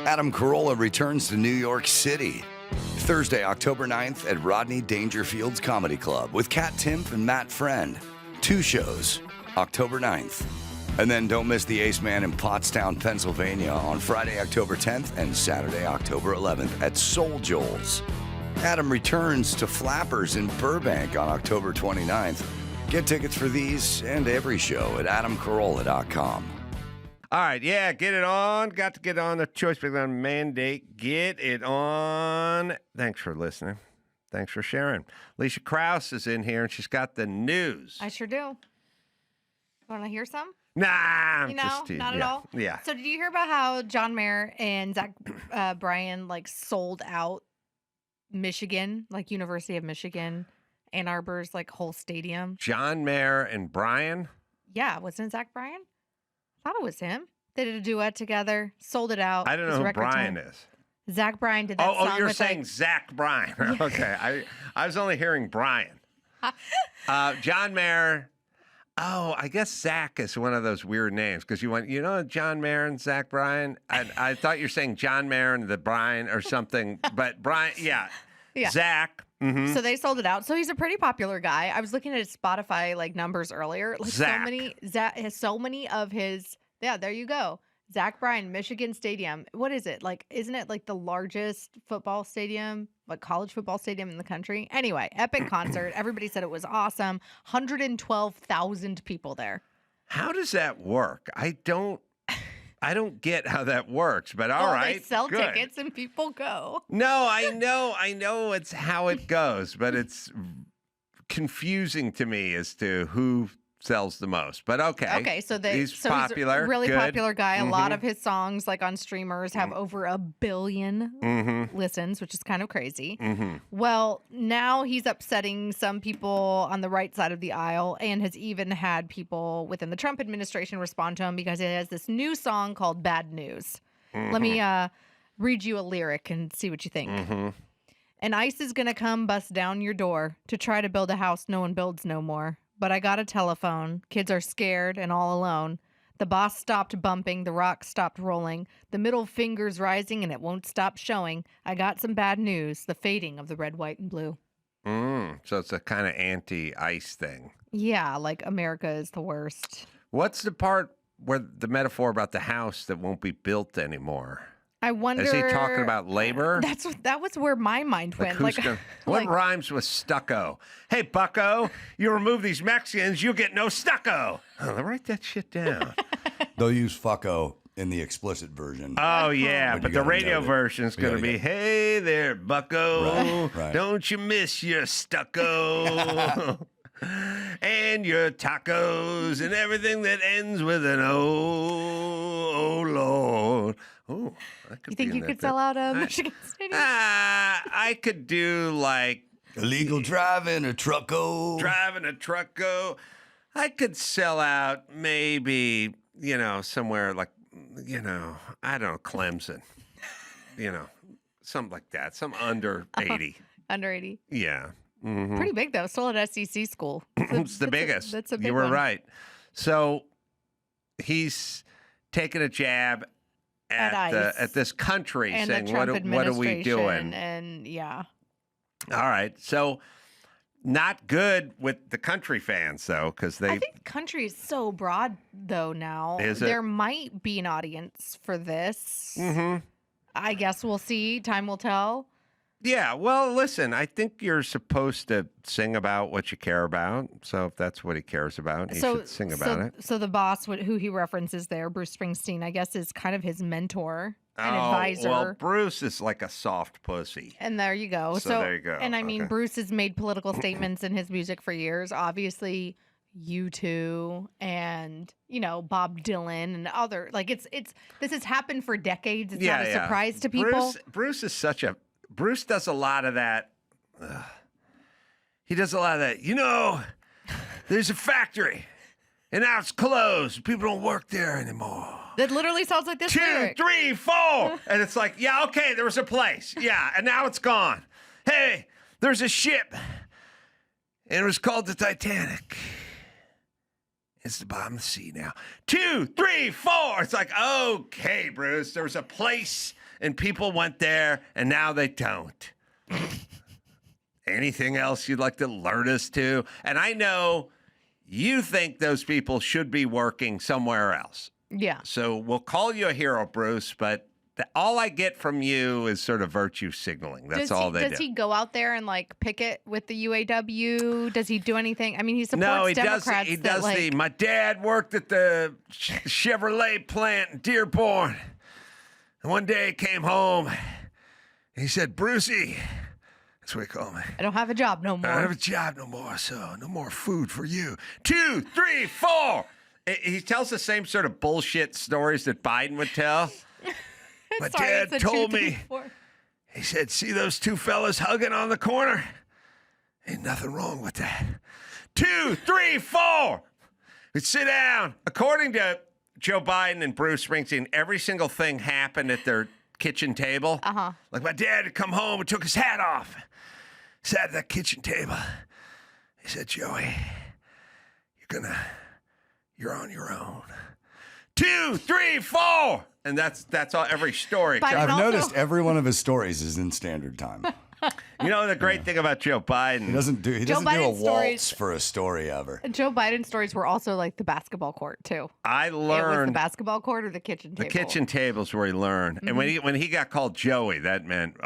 Adam Carolla returns to New York City. Thursday, October 9th at Rodney Dangerfield's Comedy Club with Kat Timpf and Matt Friend. 2 shows, October 9th. And then don't miss the Ace Man in Pottstown, Pennsylvania on Friday, October 10th and Saturday, October 11th at Soul Joel's. Adam returns to Flappers in Burbank on October 29th. Get tickets for these and every show at adamcarolla.com. All right, yeah, get it on. Got to get on the Choice Big Land mandate. Get it on. Thanks for listening. Thanks for sharing. ELISHA KRAUSS is in here, and she's got the news. I sure do. Want to hear some? Nah, I'm you know, just teasing. not at all. Yeah. So did you hear about how John Mayer and Zach Bryan sold out Michigan, University of Michigan, Ann Arbor's whole stadium? John Mayer and Bryan? Yeah, wasn't it Zach Bryan? I thought it was him. They did a duet together, sold it out. I don't know who Bryan is. Zach Bryan did that song. Oh, you're saying Zach Bryan. Yeah. Okay, I was only hearing Bryan. John Mayer. Oh, I guess Zach is one of those weird names because John Mayer and Zach Bryan. I thought you're saying John Mayer and the Bryan or something, but Bryan, yeah. Zach. Mm-hmm. So they sold it out. So he's a pretty popular guy. I was looking at his Spotify numbers earlier. Zach. So many of his. Yeah, there you go. Zach Bryan, Michigan Stadium. What is it? Isn't it the largest football stadium, college football stadium in the country? Anyway, epic concert. Everybody said it was awesome. 112,000 people there. How does that work? I don't get how that works, but all right. They sell good. tickets and people go. No, I know it's how it goes, but it's confusing to me as to who sells the most. But okay. Okay, so he's popular. He's a really good. popular guy. A lot of his songs, on streamers, have over 1 billion listens, which is kind of crazy. Well, now he's upsetting some people on the right side of the aisle and has even had people within the Trump administration respond to him because he has this new song called Bad News. Let me read you a lyric and see what you think. And ICE is going to come bust down your door to try to build a house no one builds no more. But I got a telephone. Kids are scared and all alone. The boss stopped bumping. The rock stopped rolling. The middle finger's rising and it won't stop showing. I got some bad news. The fading of the red, white, and blue. So it's a kind of anti-ICE thing. Yeah, America is the worst. What's the part where the metaphor about the house that won't be built anymore? I wonder. Is he talking about labor? That was where my mind went. What rhymes with stucco? Hey, bucko, you remove these Mexicans, you'll get no stucco. Oh, write that shit down. They'll use fucko in the explicit version. Oh, yeah, but the radio version is going to be, hey there, bucko, right. Don't you miss your stucco and your tacos and everything that ends with an oh, Lord. Oh, you think you could sell out a Michigan Stadium? I could do illegal driving a trucko. I could sell out maybe, somewhere I don't know, Clemson. Something like that. Some under 80. Under 80. Yeah. Pretty big, though. Still at SEC school. It's the biggest. That's a big You were one. right. So he's taking a jab at this country, and saying, the Trump what are we doing? And yeah. All right. So not good with the country fans, though, because I think country is so broad, though, now. Is it? There might be an audience for this. I guess we'll see. Time will tell. Yeah, well, listen, I think you're supposed to sing about what you care about. So if that's what he cares about, he should sing about it. So the boss, who he references there, Bruce Springsteen, I guess is kind of his mentor and advisor. Well, Bruce is like a soft pussy. And there you go. So there you go. And I mean, Bruce has made political statements in his music for years. Obviously, U2 and, Bob Dylan and other, this has happened for decades. It's not a surprise to people. Bruce does a lot of that. He does a lot of that. There's a factory, and now it's closed. People don't work there anymore. That literally sounds like this 2, lyric. 3, 4. And it's like, yeah, okay, there was a place. Yeah, and now it's gone. Hey, there's a ship, and it was called the Titanic. It's the bottom of the sea now. 2, 3, 4. It's like, okay, Bruce, there was a place, and people went there, and now they don't. Anything else you'd like to alert us to? And I know you think those people should be working somewhere else. Yeah. So we'll call you a hero, Bruce, but all I get from you is sort of virtue signaling. That's all they do. Does he go out there and like picket with the UAW? Does he do anything? I mean, he supports Democrats. He does my dad worked at the Chevrolet plant in Dearborn. And one day he came home and he said, Brucey, that's what he called me. I don't have a job no more. I don't have a job no more, so no more food for you. 2, 3, 4. He tells the same sort of bullshit stories that Biden would tell. My dad told me, he said, see those two fellas hugging on the corner? Ain't nothing wrong with that. 2, 3, 4. We'd sit down. According to Joe Biden and Bruce Springsteen, every single thing happened at their kitchen table. Uh-huh. Like my dad had come home and took his hat off. Sat at that kitchen table. He said, Joey, you're on your own. 2, 3, 4. And that's all. Every story. I've noticed every one of his stories is in standard time. You know the great thing about Joe Biden? He doesn't do a waltz for a story ever. Joe Biden stories were also like the basketball court too. I learned it was the basketball court or the kitchen table. The kitchen table's where he learned. And when he got called Joey, that meant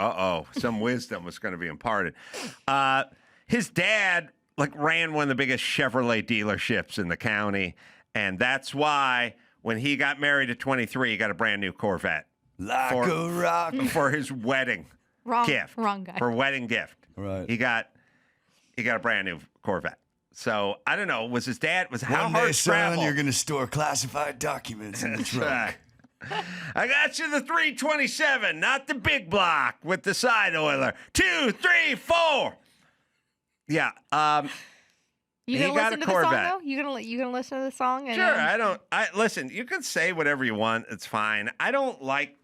some wisdom was going to be imparted. His dad ran one of the biggest Chevrolet dealerships in the county, and that's why when he got married at 23, he got a brand new Corvette. Like a rock. For his wedding gift. Wrong guy. For wedding gift. Right. He got a brand new Corvette. So, I don't know, was his dad, how One hard day, travel? son, you're going to store classified documents in the trunk. Right. I got you the 327, not the big block with the side oiler. 2, 3, 4. Yeah. You gonna listen to the song though? You gonna listen to the song? And, Sure. Listen. You can say whatever you want. It's fine. I don't like.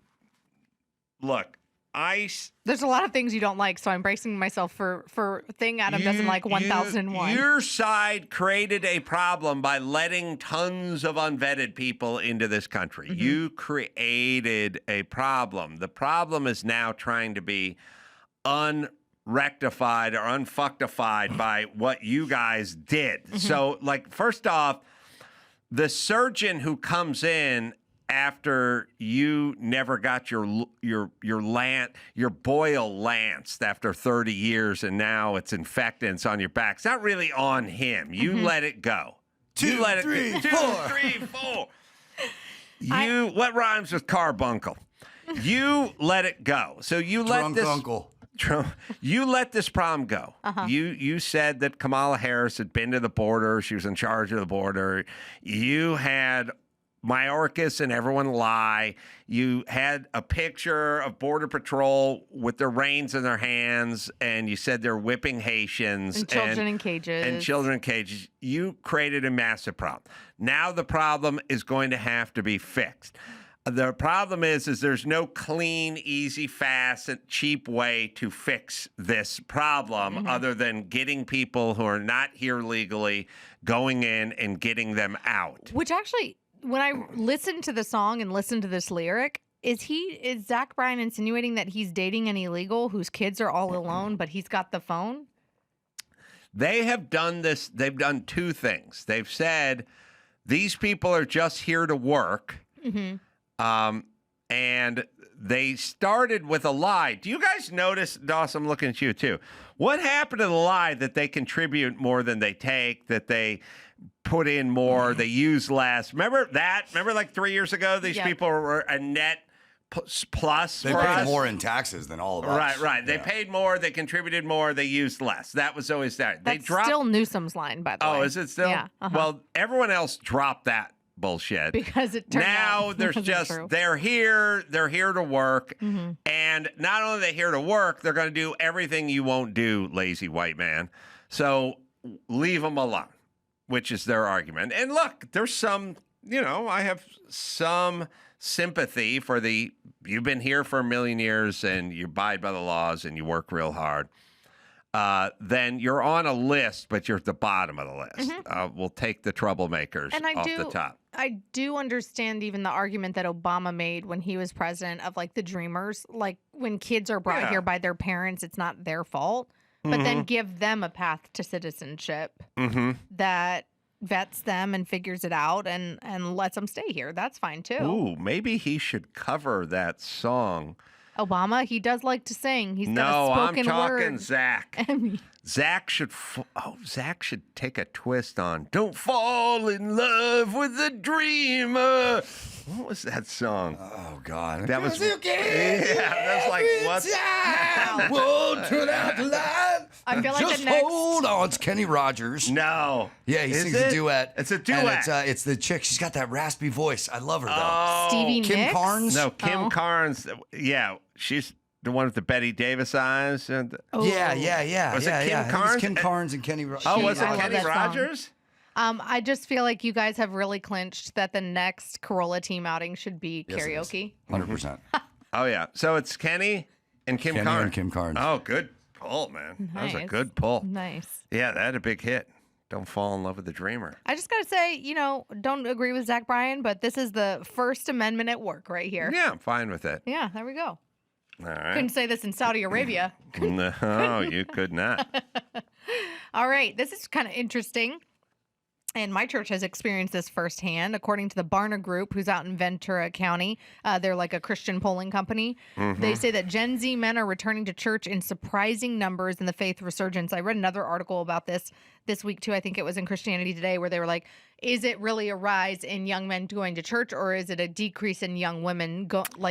Look, there's a lot of things you don't like, so I'm bracing myself for thing Adam doesn't like 1001. Your side created a problem by letting tons of unvetted people into this country. Mm-hmm. You created a problem. The problem is now trying to be unrectified or unfuctified by what you guys did. Mm-hmm. So, first off, the surgeon who comes in after you never got your boil lanced after 30 years and now it's infected, it's on your back. It's not really on him. You let it go. 2, 3, 4. What rhymes with carbuncle? You let it go. So you let this uncle. You let this problem go. Uh-huh. You said that Kamala Harris had been to the border. She was in charge of the border. You had Mayorkas and everyone lie. You had a picture of Border Patrol with their reins in their hands, and you said they're whipping Haitians. And children in cages. And children in cages. You created a massive problem. Now the problem is going to have to be fixed. The problem is there's no clean, easy, fast, and cheap way to fix this problem other than getting people who are not here legally going in and getting them out. Which actually, when I listened to the song and listened to this lyric, is Zach Bryan insinuating that he's dating an illegal whose kids are all alone, but he's got the phone? They have done this. They've done two things. They've said these people are just here to work. Mm-hmm. And they started with a lie. Do you guys notice, Dawson, I'm looking at you too. What happened to the lie that they contribute more than they take, that they put in more, they use less? Remember that? Remember 3 years ago, these people were a net plus They for paid us? more in taxes than all of us. Right. They paid more, they contributed more, they used less. That was always that. That's still Newsom's line, by the way. Oh, is it still? Yeah. Uh-huh. Well, everyone else dropped that bullshit because it turned now out there's just they're here to work, and not only are they here to work, they're going to do everything you won't do, lazy white man. So leave them alone, which is their argument. And look, there's some, I have some sympathy for you've been here for a million years and you abide by the laws and you work real hard. Then you're on a list, but you're at the bottom of the list. We'll take the troublemakers off the top. I do understand even the argument that Obama made when he was president of like the dreamers, like when kids are brought here by their parents, it's not their fault, but then give them a path to citizenship that vets them and figures it out and lets them stay here. That's fine too. Ooh, maybe he should cover that song. Obama, he does like to sing. He's got a spoken I'm talking word. Zach. Zach should take a twist on "Don't Fall in Love with a Dreamer." What was that song? Oh God, that was that's like what? Won't turn out the light. I feel like Just the next. hold on. It's Kenny Rogers. No. Yeah, he Is sings it? a duet. It's a duet. And it's the chick. She's got that raspy voice. I love her though. Oh, Stevie Kim Nicks? Carnes. No, Kim Carnes. Yeah, she's the one with the Betty Davis eyes. And Yeah. Was it Kim I think it was Carnes? Kim Carnes and Kenny Rogers. oh, was it I love Kenny that song. Rogers? I just feel like you guys have really clinched that the next Carolla team outing should be Yes, it is. karaoke. 100%. Oh yeah. So it's Kenny and Kim Kenny Carnes. and Kim Carnes. Oh, good pull, man. That was a Nice. good pull. Nice. Yeah, that had a big hit. Don't fall in love with the dreamer. I just gotta say, don't agree with Zach Bryan, but this is the First Amendment at work right here. Yeah, I'm fine with it. Yeah, there we go. All right. Couldn't say this in Saudi Arabia. No, you could not. All right, this is kind of interesting. And my church has experienced this firsthand. According to the Barna Group, who's out in Ventura County, they're like a Christian polling company. They say that Gen Z men are returning to church in surprising numbers in the faith resurgence. I read another article about this week, too. I think it was in Christianity Today, where they were like, is it really a rise in young men going to church, or is it a decrease in young women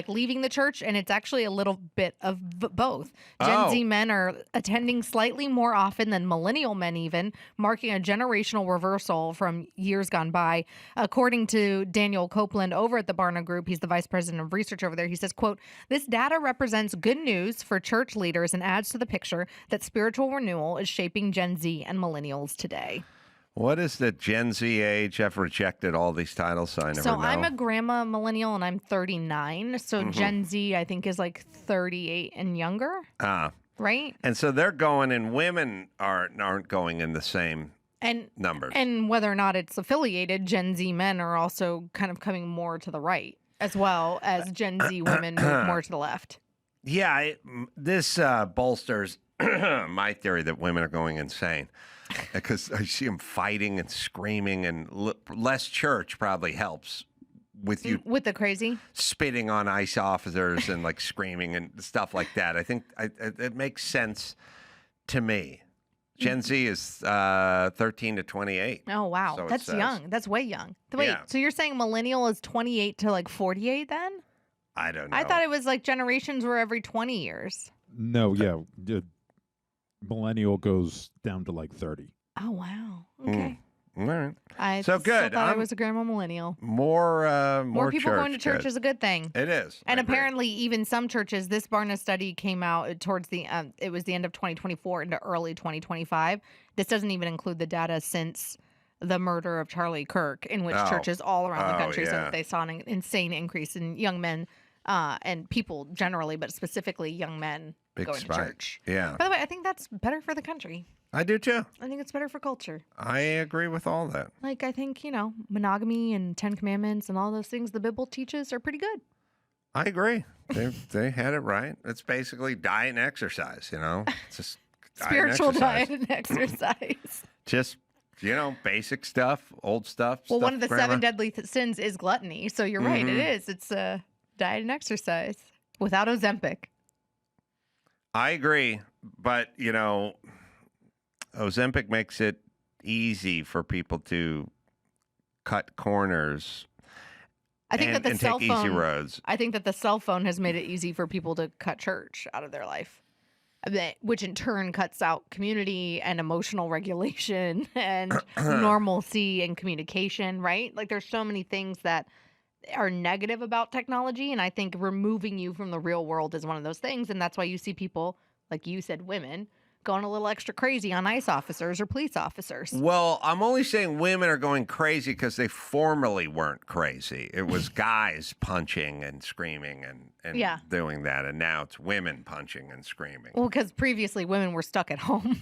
leaving the church? And it's actually a little bit of both. Gen Z men are attending slightly more often than millennial men even, marking a generational reversal from years gone by. According to Daniel Copeland over at the Barna Group, he's the vice president of research over there. He says, quote, "This data represents good news for church leaders and adds to the picture that spiritual renewal is shaping Gen Z and millennials today." What is the Gen Z age? I've rejected all these titles, so I never know. So I'm a grandma millennial and I'm 39. So Gen Z, I think, is like 38 and younger, right? And so they're going, and women aren't going in the same numbers. And whether or not it's affiliated, Gen Z men are also kind of coming more to the right, as well as Gen Z women move more to the left. Yeah, this bolsters my theory that women are going insane. Because I see them fighting and screaming, and less church probably helps with you with the crazy spitting on ICE officers and like screaming and stuff like that. I think it makes sense to me. Gen Z is 13 to 28. Oh wow, so that's young. That's way young. Wait, Yeah. so you're saying millennial is 28 to like 48 then? I don't know. I thought it was like generations were every 20 years. No, yeah. Millennial goes down to like 30. Oh wow. Okay. All right. I So still good. thought I was a grandma millennial. More people going to church good. is a good thing. It is. And I agree. apparently, even some churches, this Barna study came out towards the it was the end of 2024 into early 2025. This doesn't even include the data since the murder of Charlie Kirk, in which churches all around the country said that they saw an insane increase in young men and people generally, but specifically young men going to church. Yeah. By the way, I think that's better for the country. I do too. I think it's better for culture. I agree with all that. Like, I think, monogamy and 10 Commandments and all those things the Bible teaches are pretty good. I agree. They had it right. It's basically diet and exercise, It's just Spiritual diet diet and exercise. Just, basic stuff, old stuff. Well, stuff one of the grandma. 7 deadly sins is gluttony. So you're right. It is. It's diet and exercise without Ozempic. I agree. But, Ozempic makes it easy for people to cut corners I think that the and cell take phone. easy roads. I think that the cell phone has made it easy for people to cut church out of their life, which in turn cuts out community and emotional regulation and normalcy and communication. Right? Like, there's so many things that are negative about technology, and I think removing you from the real world is one of those things, and that's why you see people, like you said, women, going a little extra crazy on ICE officers or police officers. Well, I'm only saying women are going crazy because they formerly weren't crazy. It was guys punching and screaming and doing that, and now it's women punching and screaming. Well, because previously women were stuck at home.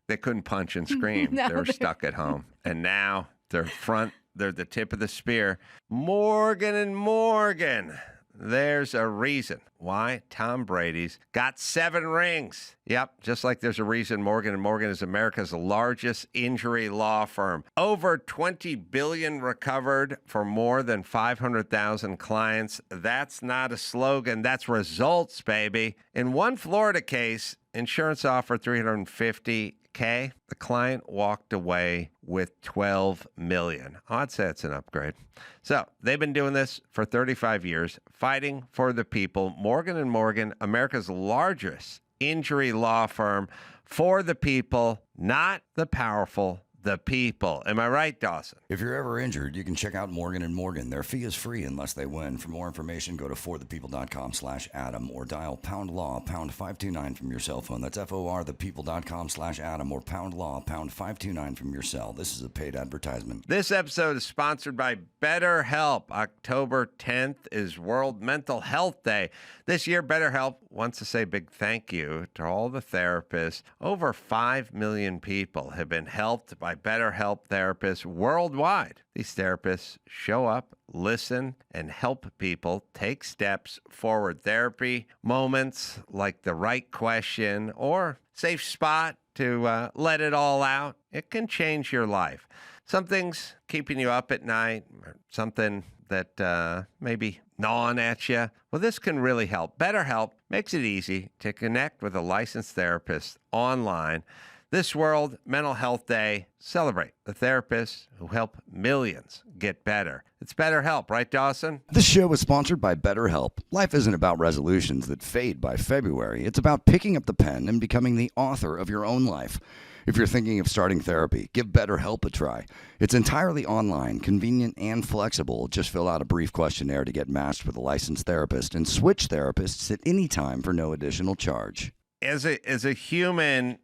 They couldn't punch and scream. No, they were stuck at home. And now they're front they're the tip of the spear. Morgan and Morgan. There's a reason why Tom Brady's got 7 rings. Yep, just like there's a reason Morgan & Morgan is America's largest injury law firm. Over $20 billion recovered for more than 500,000 clients. That's not a slogan. That's results, baby. In one Florida case, insurance offered $350K. The client walked away with $12 million. I'd say it's an upgrade. So they've been doing this for 35 years, fighting for the people. Morgan & Morgan, America's largest injury law firm, for the people, not the powerful, the people. Am I right, Dawson? If you're ever injured, you can check out Morgan & Morgan. Their fee is free unless they win. For more information, go to forthepeople.com/Adam or dial #law #529 from your cell phone. That's forthepeople.com/Adam or #law #529 from your cell. This is a paid advertisement. This episode is sponsored by BetterHelp. October 10th is World Mental Health Day. This year, BetterHelp wants to say a big thank you to all the therapists. Over 5 million people have been helped by BetterHelp therapists worldwide. These therapists show up, listen, and help people take steps forward. Therapy moments like the right question or safe spot to let it all out. It can change your life. Something's keeping you up at night, or something that maybe gnawing at you. Well, this can really help. BetterHelp makes it easy to connect with a licensed therapist online. This World Mental Health Day, celebrate the therapists who help millions get better. It's BetterHelp, right, Dawson? This show is sponsored by BetterHelp. Life isn't about resolutions that fade by February. It's about picking up the pen and becoming the author of your own life. If you're thinking of starting therapy, give BetterHelp a try. It's entirely online, convenient, and flexible. Just fill out a brief questionnaire to get matched with a licensed therapist and switch therapists at any time for no additional charge. As a human,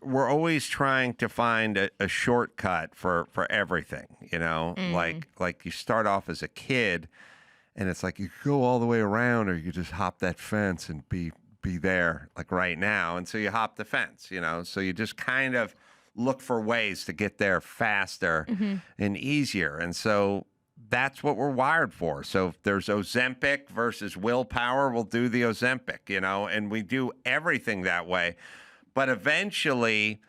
we're always trying to find a shortcut for everything, you know? Like you start off as a kid, and it's like you go all the way around, or you just hop that fence and be there, like right now. And so you hop the fence, you know? So you just kind of look for ways to get there faster and easier. And so that's what we're wired for. So if there's Ozempic versus willpower, we'll do the Ozempic, you know? And we do everything that way. But eventually,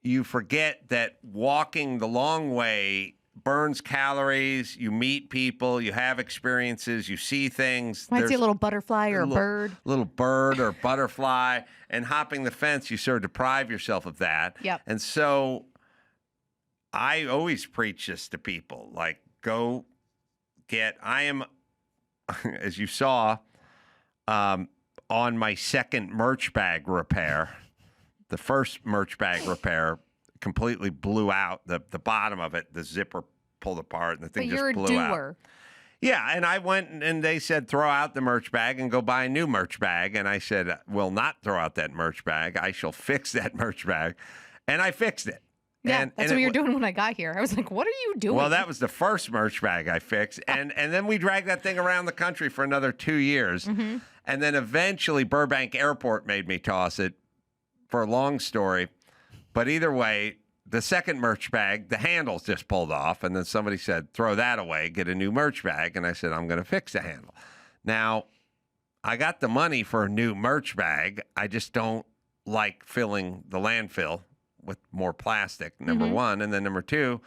you forget that walking the long way burns calories. You meet people, you have experiences, you see things. Might see a little butterfly or a bird. Little bird or butterfly. And hopping the fence, you sort of deprive yourself of that. Yep. And so I always preach this to people. Like, I am, as you saw, on my second merch bag repair. The first merch bag repair completely blew out. The bottom of it, the zipper pulled apart, and the thing just blew out. But you're a doer. Yeah, and I went and they said, throw out the merch bag and go buy a new merch bag. And I said, will not throw out that merch bag. I shall fix that merch bag. And I fixed it. Yeah, that's what you were doing when I got here. I was like, what are you doing? Well, that was the first merch bag I fixed. And then we dragged that thing around the country for another 2 years. And then eventually Burbank Airport made me toss it, for a long story. But either way, the second merch bag, the handles just pulled off. And then somebody said, throw that away, get a new merch bag. And I said, I'm going to fix the handle. Now, I got the money for a new merch bag. I just don't like filling the landfill with more plastic, number one. And then number two,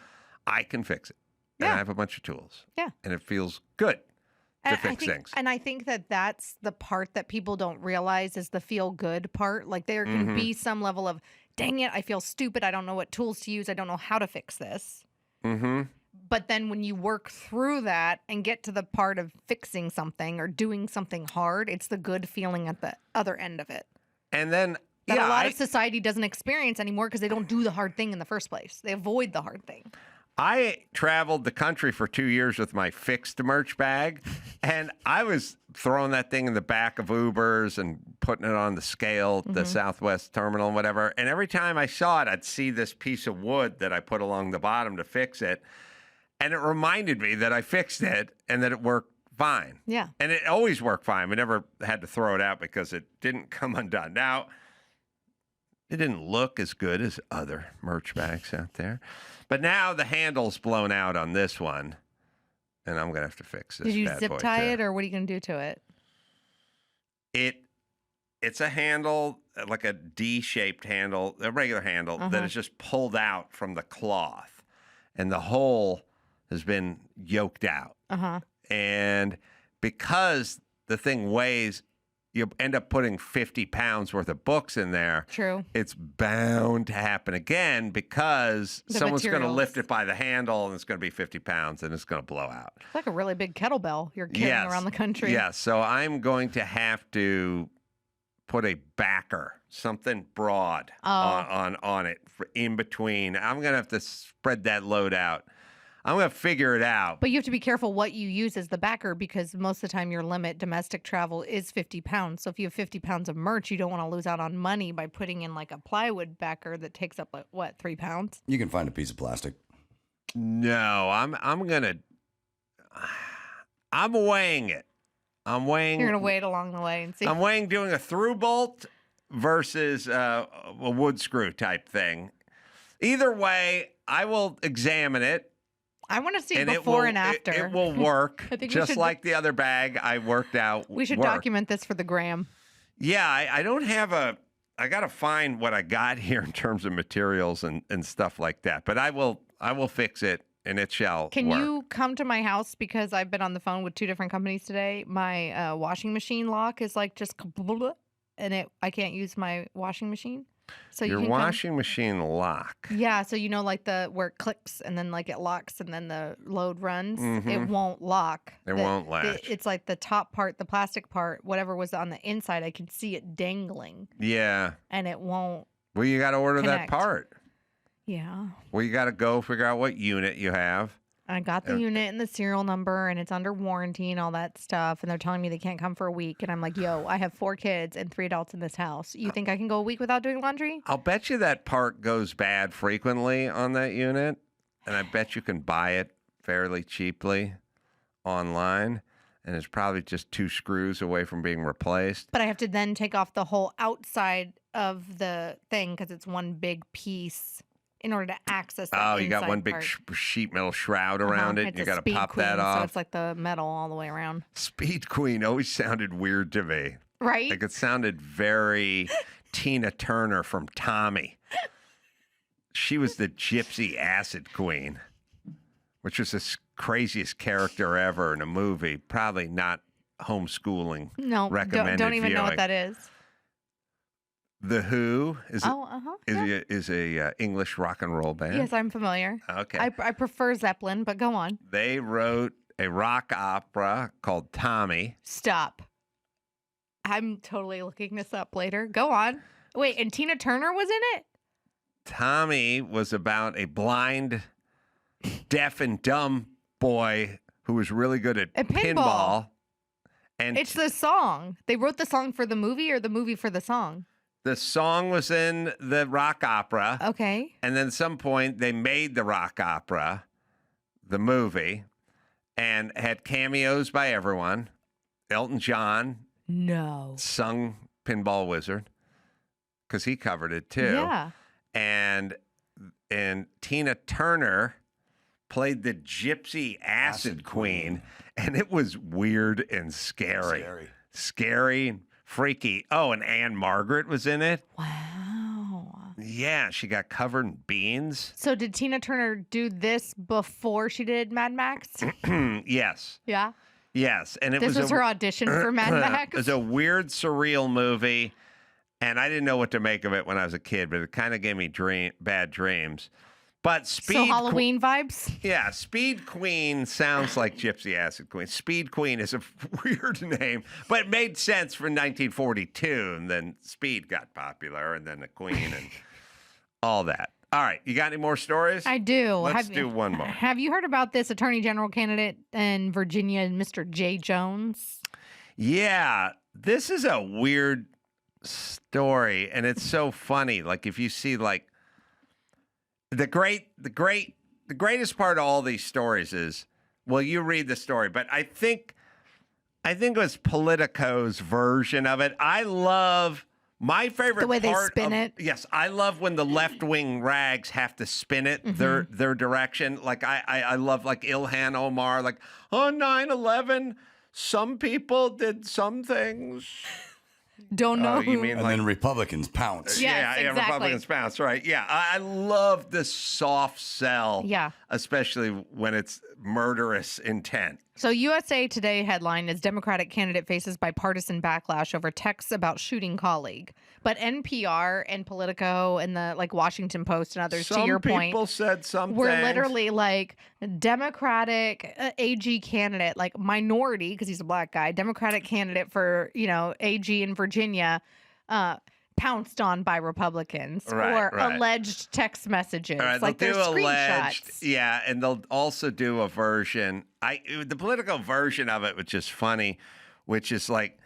I can fix it. And I have a bunch of tools. Yeah. And it feels good to fix things. And I think that that's the part that people don't realize is the feel good part. Like there can be some level of, dang it, I feel stupid. I don't know what tools to use. I don't know how to fix this. But then when you work through that and get to the part of fixing something or doing something hard, it's the good feeling at the other end of it. And then that a lot of society doesn't experience anymore because they don't do the hard thing in the first place. They avoid the hard thing. I traveled the country for 2 years with my fixed merch bag, and I was throwing that thing in the back of Ubers and putting it on the scale at the Southwest terminal and whatever. And every time I saw it, I'd see this piece of wood that I put along the bottom to fix it. And it reminded me that I fixed it and that it worked fine. Yeah. And it always worked fine. We never had to throw it out because it didn't come undone. Now, It didn't look as good as other merch bags out there. But now the handle's blown out on this one, and I'm going to have to fix this. Did you bad zip boy tie too. it, or what are you going to do to it? It's a handle, like a D-shaped handle, a regular handle, that is just pulled out from the cloth. And the hole has been yoked out. And because the thing weighs, you end up putting 50 pounds worth of books in there. True. It's bound to happen again because someone's going to lift it by the handle and it's going to be 50 pounds and it's going to blow out. It's like a really big kettlebell you're carrying around the country. Yes. So I'm going to have to put a backer, something broad on it in between. I'm going to have to spread that load out. I'm going to figure it out. But you have to be careful what you use as the backer because most of the time your limit domestic travel is 50 pounds. So if you have 50 pounds of merch, you don't want to lose out on money by putting in like a plywood backer that takes up like, what, 3 pounds? You can find a piece of plastic. No, I'm weighing it. You're going to weigh it along the way and see. I'm weighing doing a through bolt versus a wood screw type thing. Either way, I will examine it. I want to see before and after. It will work, I think just like the other bag I worked out. We should document this for the gram. Yeah, I don't have I got to find what I got here in terms of materials and stuff like that. But I will fix it, and it shall Can work. you come to my house because I've been on the phone with 2 different companies today? My washing machine lock is like just and I can't use my washing machine. So Your you can washing machine lock. Yeah, so you know like where it clicks and then like it locks and then the load runs. It won't lock. It won't latch. It's like the top part, the plastic part, whatever was on the inside, I can see it dangling. Yeah. And it won't. Well, you got to order connect. that part. Yeah. Well, you got to go figure out what unit you have. I got the unit and the serial number, and it's under warranty and all that stuff. And they're telling me they can't come for a week. And I'm like, yo, I have 4 kids and 3 adults in this house. You think I can go a week without doing laundry? I'll bet you that part goes bad frequently on that unit. And I bet you can buy it fairly cheaply online. And it's probably just 2 screws away from being replaced. But I have to then take off the whole outside of the thing because it's one big piece. In order to access that you got one big part. sheet metal shroud around it. It's You a got to Speed pop Queen, that off. So it's like the metal all the way around. Speed Queen always sounded weird to me. Right? Like it sounded very Tina Turner from Tommy. She was the gypsy acid queen, which was the craziest character ever in a movie. Probably not homeschooling. No, recommended don't even know viewing. what that is. The Who is yeah. a English rock and roll band. Yes, I'm familiar. Okay. I prefer Zeppelin, but go on. They wrote a rock opera called Tommy. Stop. I'm totally looking this up later. Go on. Wait, and Tina Turner was in it? Tommy was about a blind, deaf and dumb boy who was really good at pinball. And it's the song. They wrote the song for the movie or the movie for the song? the song was in the rock opera. Okay. And then at some point they made the rock opera, the movie, and had cameos by everyone. Elton John sung Pinball Wizard because he covered it too. Yeah. And Tina Turner played the Gypsy Acid Queen, and it was weird and scary. Scary and freaky. Oh, and Anne Margaret was in it. Wow. Yeah, she got covered in beans. So did Tina Turner do this before she did Mad Max? Yes. Yeah. Yes. And This was her audition for Mad Max? It was a weird, surreal movie, and I didn't know what to make of it when I was a kid, but it kind of gave me bad dreams. But So Halloween vibes? Yeah, Speed Queen sounds like Gypsy Acid Queen. Speed Queen is a weird name, but it made sense for 1942, and then Speed got popular, and then the Queen and all that. All right, you got any more stories? I do. Let's do one more. Have you heard about this Attorney General candidate in Virginia, Mr. Jay Jones? Yeah, this is a weird story, and it's so funny. Like if you see like the greatest part of all these stories is, well, you read the story, but I think it was Politico's version of it. I love My favorite The way they part spin of, it. Yes, I love when the left-wing rags have to spin it their direction. Like I love like Ilhan Omar, like on 9/11, some people did some things. Don't know. Oh, you mean And like then Republicans pounce. Yes, yeah, exactly. Republicans bounce, right? Yeah, I love the soft sell. Yeah. Especially when it's murderous intent. So USA Today headline is Democratic candidate faces bipartisan backlash over texts about shooting colleague. But NPR and Politico and the like Washington Post and others, Some to your people point, said something. we're literally like Democratic AG candidate, like minority because he's a black guy, Democratic candidate for AG in Virginia, pounced on by Republicans or alleged text messages, All right, like they'll there's do alleged, screenshots. yeah, and they'll also do a version. The political version of it, which is funny, which is like,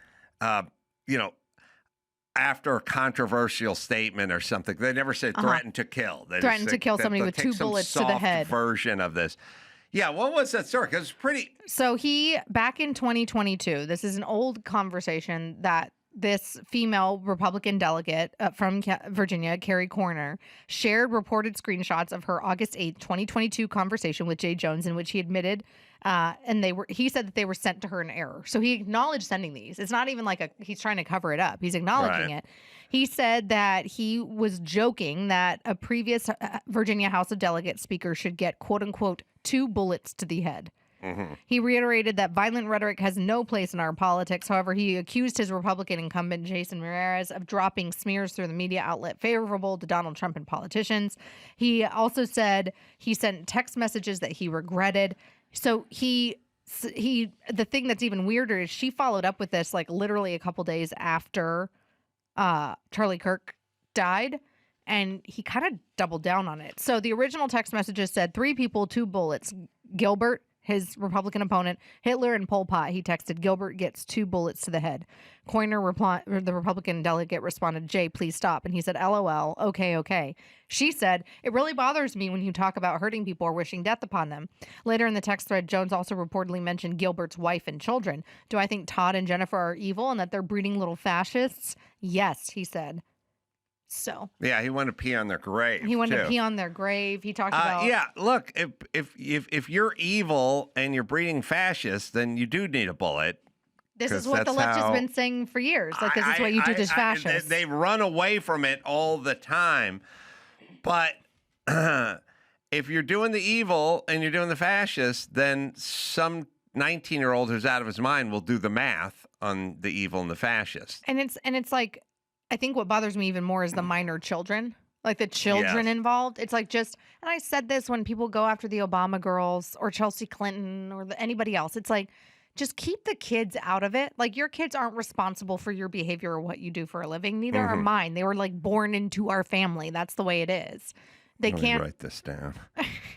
after a controversial statement or something, they never say threaten to kill. They Threaten to kill somebody with 2 bullets to the head. Version of this. Yeah, what was that story? 'Cause it's pretty. So back in 2022, this is an old conversation that this female Republican delegate from Virginia, Carrie Corner, shared reported screenshots of her August 8th, 2022 conversation with Jay Jones in which he admitted he said that they were sent to her in error. So he acknowledged sending these. It's not even like he's trying to cover it up. He's acknowledging it. He said that he was joking that a previous Virginia House of Delegates speaker should get, quote unquote, 2 bullets to the head. He reiterated that violent rhetoric has no place in our politics. However, he accused his Republican incumbent, Jason Mireles, of dropping smears through the media outlet favorable to Donald Trump and politicians. He also said he sent text messages that he regretted. So the thing that's even weirder is she followed up with this like literally a couple days after Charlie Kirk died. And he kind of doubled down on it. So the original text messages said 3 people, 2 bullets. Gilbert, his Republican opponent, Hitler, and Pol Pot. He texted, Gilbert gets 2 bullets to the head. Coiner, the Republican delegate, responded, Jay, please stop. And he said, LOL, okay. She said, it really bothers me when you talk about hurting people or wishing death upon them. Later in the text thread, Jones also reportedly mentioned Gilbert's wife and children. Do I think Todd and Jennifer are evil and that they're breeding little fascists? Yes, he said. So yeah, he wanted to pee on their grave. He wanted to pee on their grave. He talked about yeah. Look, if you're evil and you're breeding fascists, then you do need a bullet. This is what the left has been saying for years. Like this is what you do to fascists. They run away from it all the time. But if you're doing the evil and you're doing the fascist, then some 19-year-old who's out of his mind will do the math on the evil and the fascist. And it's like, I think what bothers me even more is the minor children, like the children involved. It's like and I said this when people go after the Obama girls or Chelsea Clinton or anybody else. It's like, just keep the kids out of it. Like your kids aren't responsible for your behavior or what you do for a living. Neither are mine. They were like born into our family. That's the way it is. They Let me can't write this down.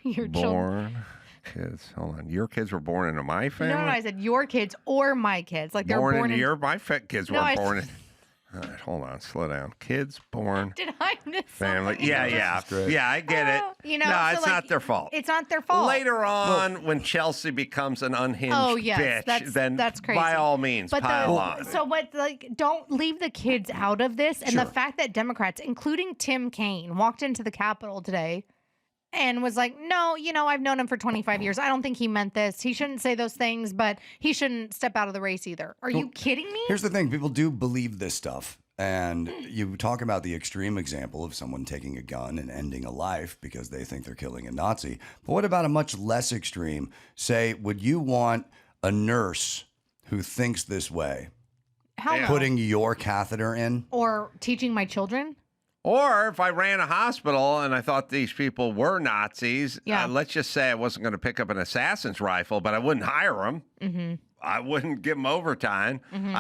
your Born kids. Hold on. Your kids were born into my family? No, I said your kids or my kids. Like they're born into my kids No, weren't born in. All right, hold on, slow down. Kids born Did I miss family. something? Yeah, I get it. No, so it's not their fault. It's not their fault. Later on, when Chelsea becomes an unhinged bitch, then that's crazy. by all means, pile on. So what? Like, don't leave the kids out of this. And the fact that Democrats, including Tim Kaine, walked into the Capitol today and was like, no, I've known him for 25 years. I don't think he meant this. He shouldn't say those things, but he shouldn't step out of the race either. Are you kidding me? Here's the thing. People do believe this stuff. And you talk about the extreme example of someone taking a gun and ending a life because they think they're killing a Nazi. But what about a much less extreme? Say, would you want a nurse who thinks this way putting your catheter in? Or teaching my children? Or if I ran a hospital and I thought these people were Nazis, let's just say I wasn't going to pick up an assassin's rifle, but I wouldn't hire them. Mm-hmm. I wouldn't give them overtime. Mm-hmm.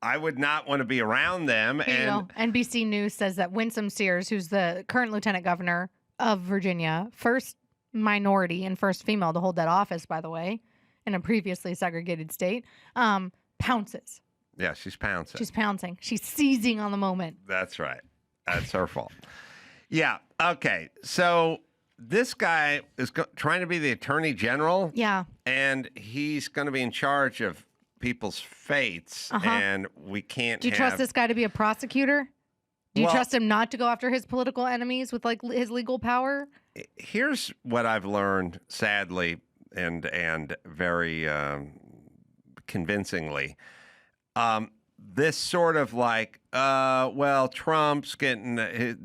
I would not want to be around them. NBC News says that Winsome Sears, who's the current lieutenant governor of Virginia, first minority and first female to hold that office, by the way, in a previously segregated state, pounces. Yeah, she's pouncing. She's pouncing. She's seizing on the moment. That's right. That's her fault. Yeah. Okay. So this guy is trying to be the attorney general. Yeah. And he's going to be in charge of people's fates, and we can't. Do you trust this guy to be a prosecutor? Do you trust him not to go after his political enemies with like his legal power? Here's what I've learned, sadly, and very convincingly. This sort of like, well, Trump's getting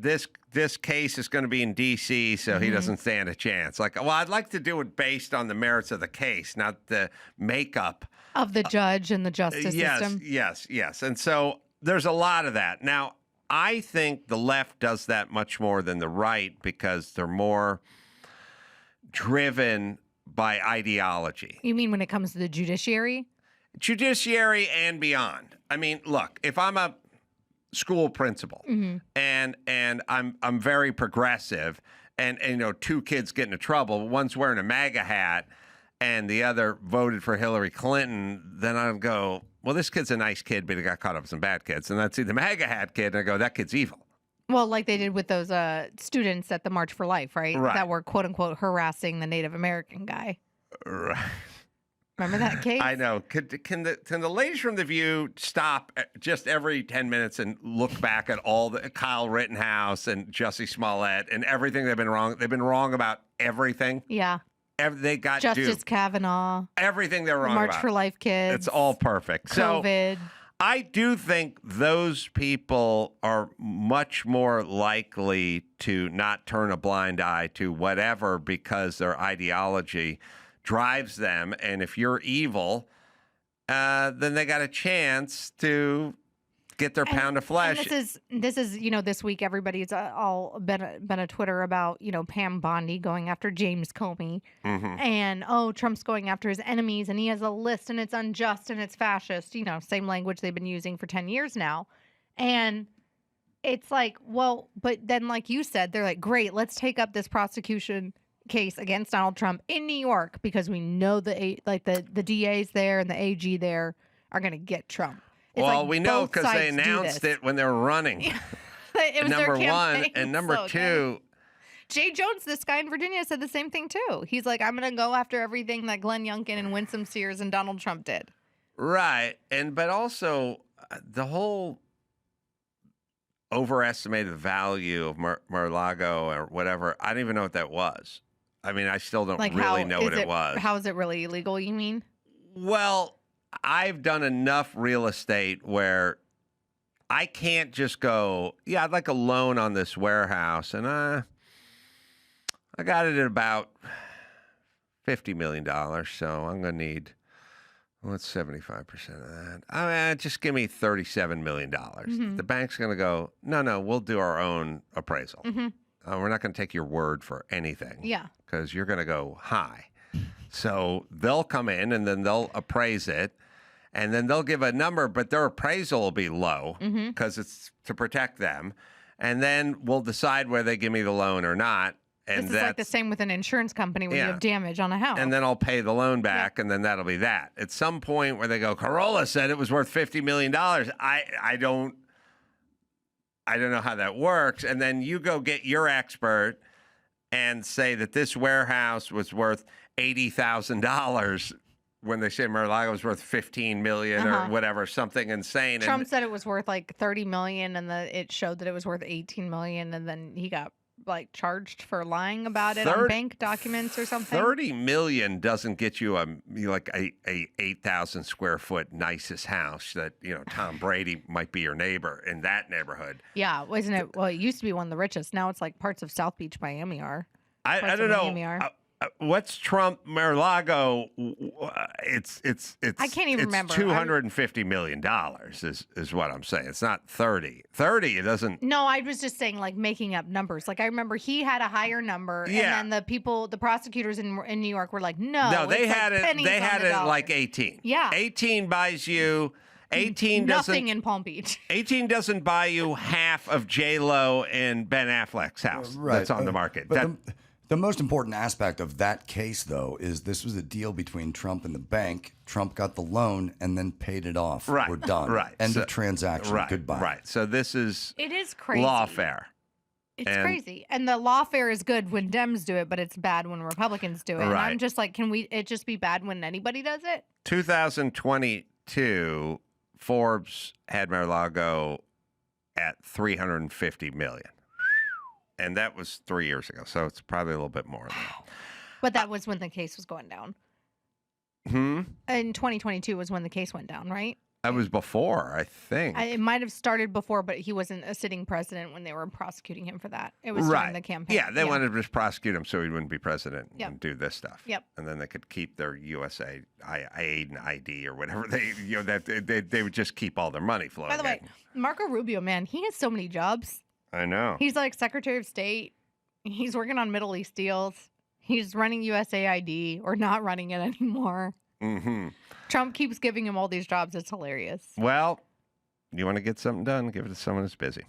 this case is going to be in D.C., so he doesn't stand a chance. Like, well, I'd like to do it based on the merits of the case, not the makeup of the judge and the justice system. Yes. And so there's a lot of that. Now, I think the left does that much more than the right because they're more driven by ideology. You mean when it comes to the judiciary? Judiciary and beyond. I mean, look, if I'm a school principal and I'm very progressive and you know, two kids get into trouble, one's wearing a MAGA hat and the other voted for Hillary Clinton, then I'll go, well, this kid's a nice kid, but he got caught up with some bad kids. And I'd see the MAGA hat kid and I go, that kid's evil. Well, like they did with those students at the March for Life, right? Right. That were quote unquote harassing the Native American guy. Right. Remember that case? I know. Can the ladies from The View stop just every 10 minutes and look back at all the Kyle Rittenhouse and Jussie Smollett and everything they've been wrong? They've been wrong about everything. Yeah. They got Justice Kavanaugh. Everything they're wrong March about. for Life kids. It's all perfect. COVID. So I do think those people are much more likely to not turn a blind eye to whatever because their ideology drives them. And if you're evil, then they got a chance to get their pound of flesh. And this is, you know, this week everybody's all been a Twitter about, you know, Pam Bondi going after James Comey and Trump's going after his enemies and he has a list and it's unjust and it's fascist, you know, same language they've been using for 10 years now. And it's like, well, but then like you said, they're like, great, let's take up this prosecution case against Donald Trump in New York because we know the DAs there and the AG there are going to get Trump. It's well, like we know because they announced it when they were running. It was number their one. And number two. Jay Jones, this guy in Virginia, said the same thing too. He's like, I'm going to go after everything that Glenn Youngkin and Winsome Sears and Donald Trump did. Right. But also the whole overestimated value of Mar-a-Lago or whatever. I don't even know what that was. I mean, I still don't really know what it was. How is it really illegal, you mean? Well, I've done enough real estate where I can't just go, yeah, I'd like a loan on this warehouse. And I got it at about $50 million. So I'm going to need, what's 75% of that? I mean, just give me $37 million. The bank's going to go, no, we'll do our own appraisal. We're not going to take your word for anything. Yeah. Because you're going to go high. So they'll come in and then they'll appraise it. And then they'll give a number, but their appraisal will be low because it's to protect them. And then we'll decide whether they give me the loan or not. And this is like the same with an insurance company when you have damage on a house. And then I'll pay the loan back, and then that'll be that. At some point where they go, Carolla said it was worth $50 million. I don't know how that works. And then you go get your expert and say that this warehouse was worth $80,000 when they say Mar-a-Lago was worth $15 million or whatever, something insane. Trump said it was worth like $30 million, and it showed that it was worth $18 million, and then he got like charged for lying about it on bank documents or something. $30 million doesn't get you a 8,000 square foot nicest house that, you know, Tom Brady might be your neighbor in that neighborhood. Yeah, wasn't it? Well, it used to be one of the richest. Now it's like parts of South Beach, Miami are. I don't know. What's Trump Mar-a-Lago? It's I can't even remember. $250 million is what I'm saying. It's not 30. 30, it doesn't. No, I was just saying like making up numbers. Like I remember he had a higher number, and then the prosecutors in New York were like, no, they had like it. They had it at like 18. Yeah, 18 buys you. 18 doesn't. Nothing in Palm Beach. 18 doesn't buy you half of J-Lo and Ben Affleck's house that's on the market. The most important aspect of that case, though, is this was a deal between Trump and the bank. Trump got the loan and then paid it off. Right. We're done. Right. End of transaction. Right. Goodbye. Right. So it is crazy. Lawfare. It's crazy. And the lawfare is good when Dems do it, but it's bad when Republicans do it. Right. And I'm just like, can it just be bad when anybody does it? 2020 2022, Forbes had Mar-a-Lago at $350 million. And that was 3 years ago, so it's probably a little bit more than that. But that was when the case was going down. In 2022 was when the case went down, right? That was before, I think. It might have started before, but he wasn't a sitting president when they were prosecuting him for that. It was during the campaign. Yeah, they wanted to just prosecute him so he wouldn't be president Yep. and do this stuff. Yep. And then they could keep their USA aid and ID or whatever they would just keep all their money flowing. By the way, Marco Rubio, man, he has so many jobs. I know. He's like Secretary of State. He's working on Middle East deals. He's running USAID or not running it anymore. Mm-hmm. Trump keeps giving him all these jobs. It's hilarious. Well, you want to get something done, give it to someone who's busy.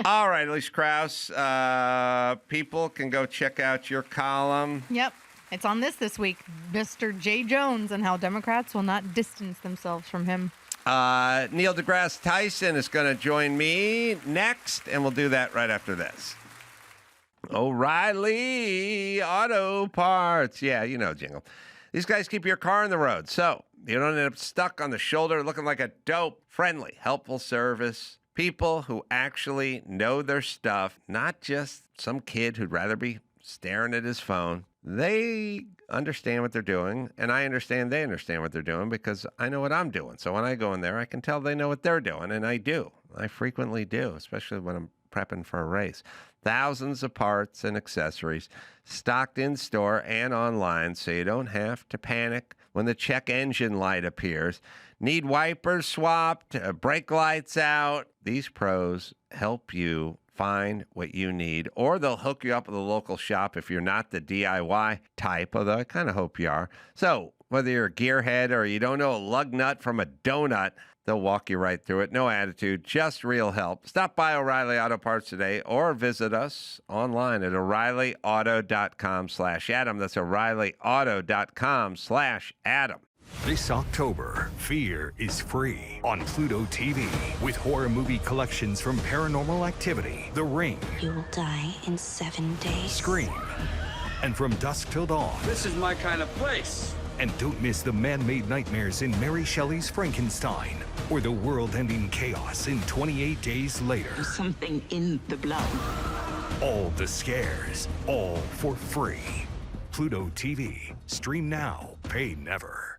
All right, ELISHA KRAUSS. People can go check out your column. Yep. It's on this week. Mr. J. Jones and how Democrats will not distance themselves from him. Neil deGrasse Tyson is going to join me next, and we'll do that right after this. O'Reilly Auto Parts. Yeah, you know, jingle. These guys keep your car on the road, so you don't end up stuck on the shoulder looking like a dope. Friendly, helpful service. People who actually know their stuff, not just some kid who'd rather be staring at his phone. They understand what they're doing, and I understand they understand what they're doing because I know what I'm doing. So when I go in there, I can tell they know what they're doing, and I do. I frequently do, especially when I'm prepping for a race. Thousands of parts and accessories stocked in store and online, so you don't have to panic when the check engine light appears. Need wipers swapped, brake lights out. These pros help you find what you need, or they'll hook you up with a local shop if you're not the DIY type, although I kind of hope you are. So whether you're a gearhead or you don't know a lug nut from a donut, they'll walk you right through it. No attitude, just real help. Stop by O'Reilly Auto Parts today or visit us online at O'ReillyAuto.com/Adam. That's O'ReillyAuto.com/Adam. This October, Fear is free on Pluto TV with horror movie collections from Paranormal Activity, The Ring, You will die in 7 days. Scream, and From Dusk Till Dawn. This is my kind of place. And don't miss the man-made nightmares in Mary Shelley's Frankenstein or the world-ending chaos in 28 Days Later. Something in the blood. All the scares, all for free. Pluto TV. Stream now, pay never.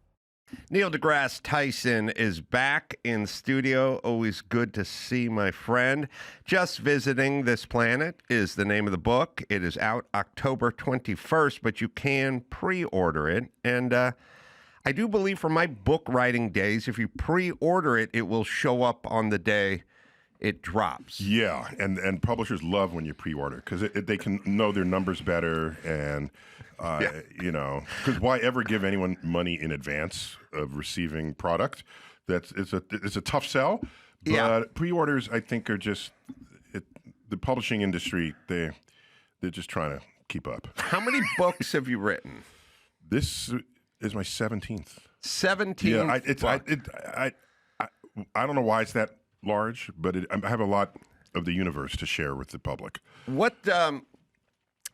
Neil deGrasse Tyson is back in studio. Always good to see my friend. Just Visiting This Planet is the name of the book. It is out October 21st, but you can pre-order it. And I do believe from my book writing days, if you pre-order it, it will show up on the day it drops. Yeah, and publishers love when you pre-order because they can know their numbers better and, you know, because why ever give anyone money in advance of receiving product? It's a tough sell, but pre-orders I think are just the publishing industry. They're just trying to keep up. How many books have you written? This is my 17th. 17. Yeah, I don't know why it's that large, but I have a lot of the universe to share with the public. What?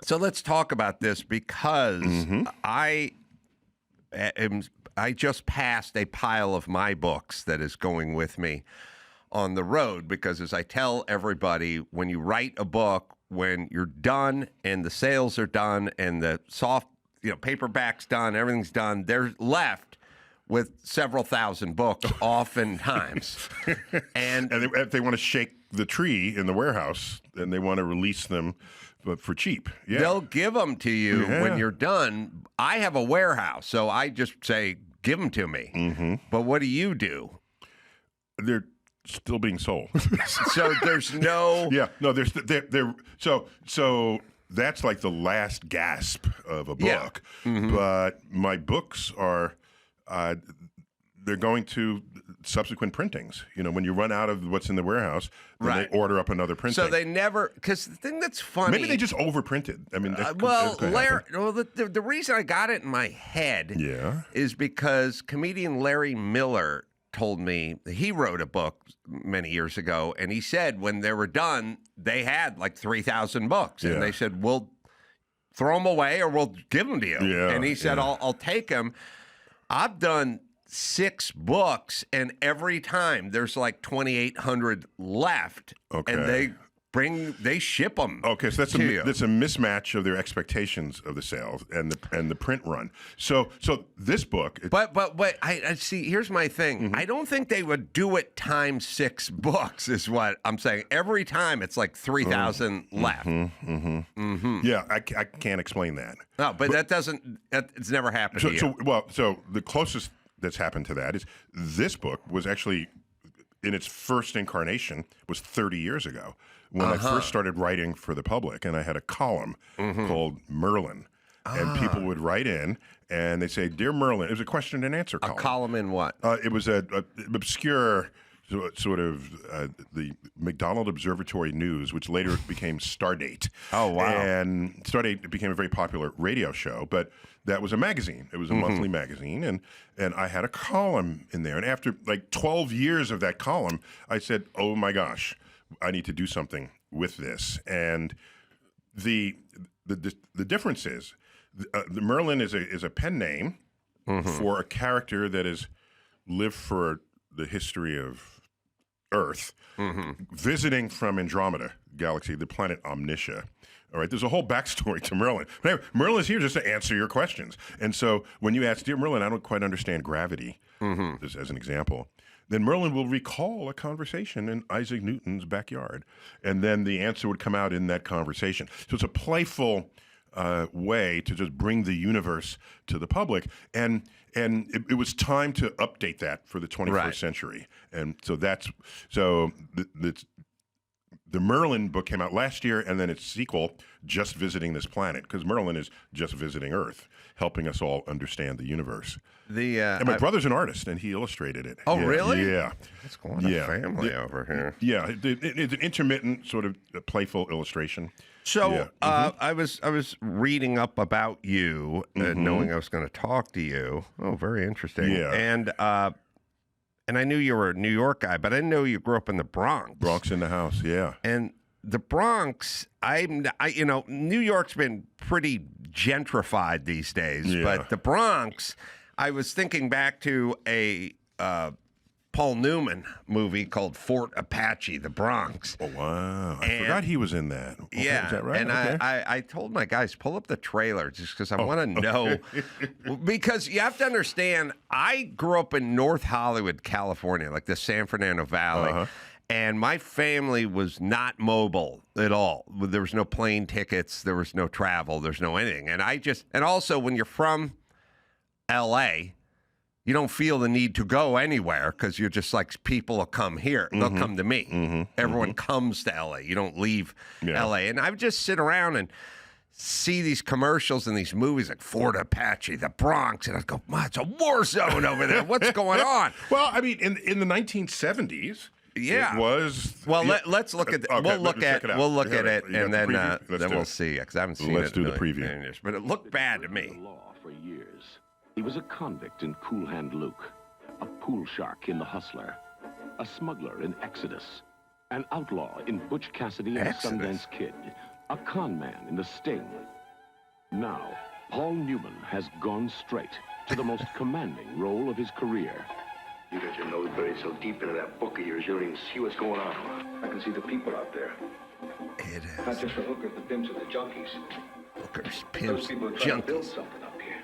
So let's talk about this because I just passed a pile of my books that is going with me on the road because, as I tell everybody, when you write a book, when you're done and the sales are done and the paperback's done, everything's done, they're left with several thousand books oftentimes. and if they want to shake the tree in the warehouse and they want to release them but for cheap. Yeah. They'll give them to you when you're done. I have a warehouse, so I just say, give them to me. But what do you do? They're still being sold. So there's no... Yeah, no, so that's like the last gasp of a book. Yeah. But my books are... they're going to subsequent printings. You know, when you run out of what's in the warehouse, then they order up another printing. So they never, because the thing that's funny. Maybe they just overprinted. I mean, the reason I got it in my head is because comedian Larry Miller told me he wrote a book many years ago, and he said when they were done, they had like 3,000 books, and they said, we'll throw them away or we'll give them to you. Yeah, and he said, I'll take them. I've done 6 books, and every time there's like 2,800 left, and they ship them. Okay, so that's a mismatch of their expectations of the sales and the print run. So this book, but I see. Here's my thing. I don't think they would do it times 6 books. Is what I'm saying. Every time it's like 3,000 left. Yeah, I can't explain that. No, but it's never happened to you. So the closest that's happened to that is this book was actually in its first incarnation was 30 years ago when I first started writing for the public, and I had a column called Merlin. And people would write in, and they say, "Dear Merlin," it was a question and answer column. A column in what? It was an obscure sort of the McDonald Observatory News, which later became Stardate. Oh, wow. And Stardate became a very popular radio show, but that was a magazine. It was a monthly magazine, and I had a column in there. And after like 12 years of that column, I said, "Oh my gosh, I need to do something with this." And the difference is, the Merlin is a pen name for a character that has lived for the history of Earth, visiting from Andromeda galaxy, the planet Omniscia. All right, there's a whole backstory to Merlin. But anyway, Merlin's here just to answer your questions. And so when you ask, "Dear Merlin, I don't quite understand gravity," as an example, then Merlin will recall a conversation in Isaac Newton's backyard. And then the answer would come out in that conversation. So it's a playful way to just bring the universe to the public. And it was time to update that for the 21st century. And so the Merlin book came out last year, and then its sequel, Just Visiting This Planet, because Merlin is just visiting Earth, helping us all understand the universe. And my brother's an artist, and he illustrated it. Oh, really? Yeah. That's quite a family over here. Yeah, it's an intermittent sort of playful illustration. So I was reading up about you, knowing I was going to talk to you. Oh, very interesting. Yeah. And I knew you were a New York guy, but I didn't know you grew up in the Bronx. Bronx in the house, yeah. And the Bronx, New York's been pretty gentrified these days, but the Bronx, I was thinking back to a Paul Newman movie called Fort Apache, the Bronx. Oh, wow. I forgot he was in that. Yeah. Is that right? And okay. I told my guys, pull up the trailer just because I want to know. Because you have to understand, I grew up in North Hollywood, California, like the San Fernando Valley. And my family was not mobile at all. There was no plane tickets. There was no travel. There's no anything. And also when you're from L.A., you don't feel the need to go anywhere because you're just like, people will come here. They'll come to me. Everyone comes to L.A. You don't leave L.A. And I would just sit around and see these commercials and these movies like Fort Apache, the Bronx, and I'd go, "Man, it's a war zone over there. What's going on?" Well, I mean, in the 1970s, it was. Well, let's look at. Okay, we'll look at it, and then we'll see. Because I haven't seen it. Let's do the preview. In years, but it looked bad to me. Law for years. He was a convict in Cool Hand Luke, a pool shark in The Hustler, a smuggler in Exodus, an outlaw in Butch Cassidy and Sundance Kid, a con man in The Sting. Now, Paul Newman has gone straight to the most commanding role of his career. You got your nose buried so deep into that book of yours, you don't even see what's going on. I can see the people out there. It is. Not just the hookers, the pimps, and the junkies. Hookers, Those pimps, people are trying to build junkies. something up here.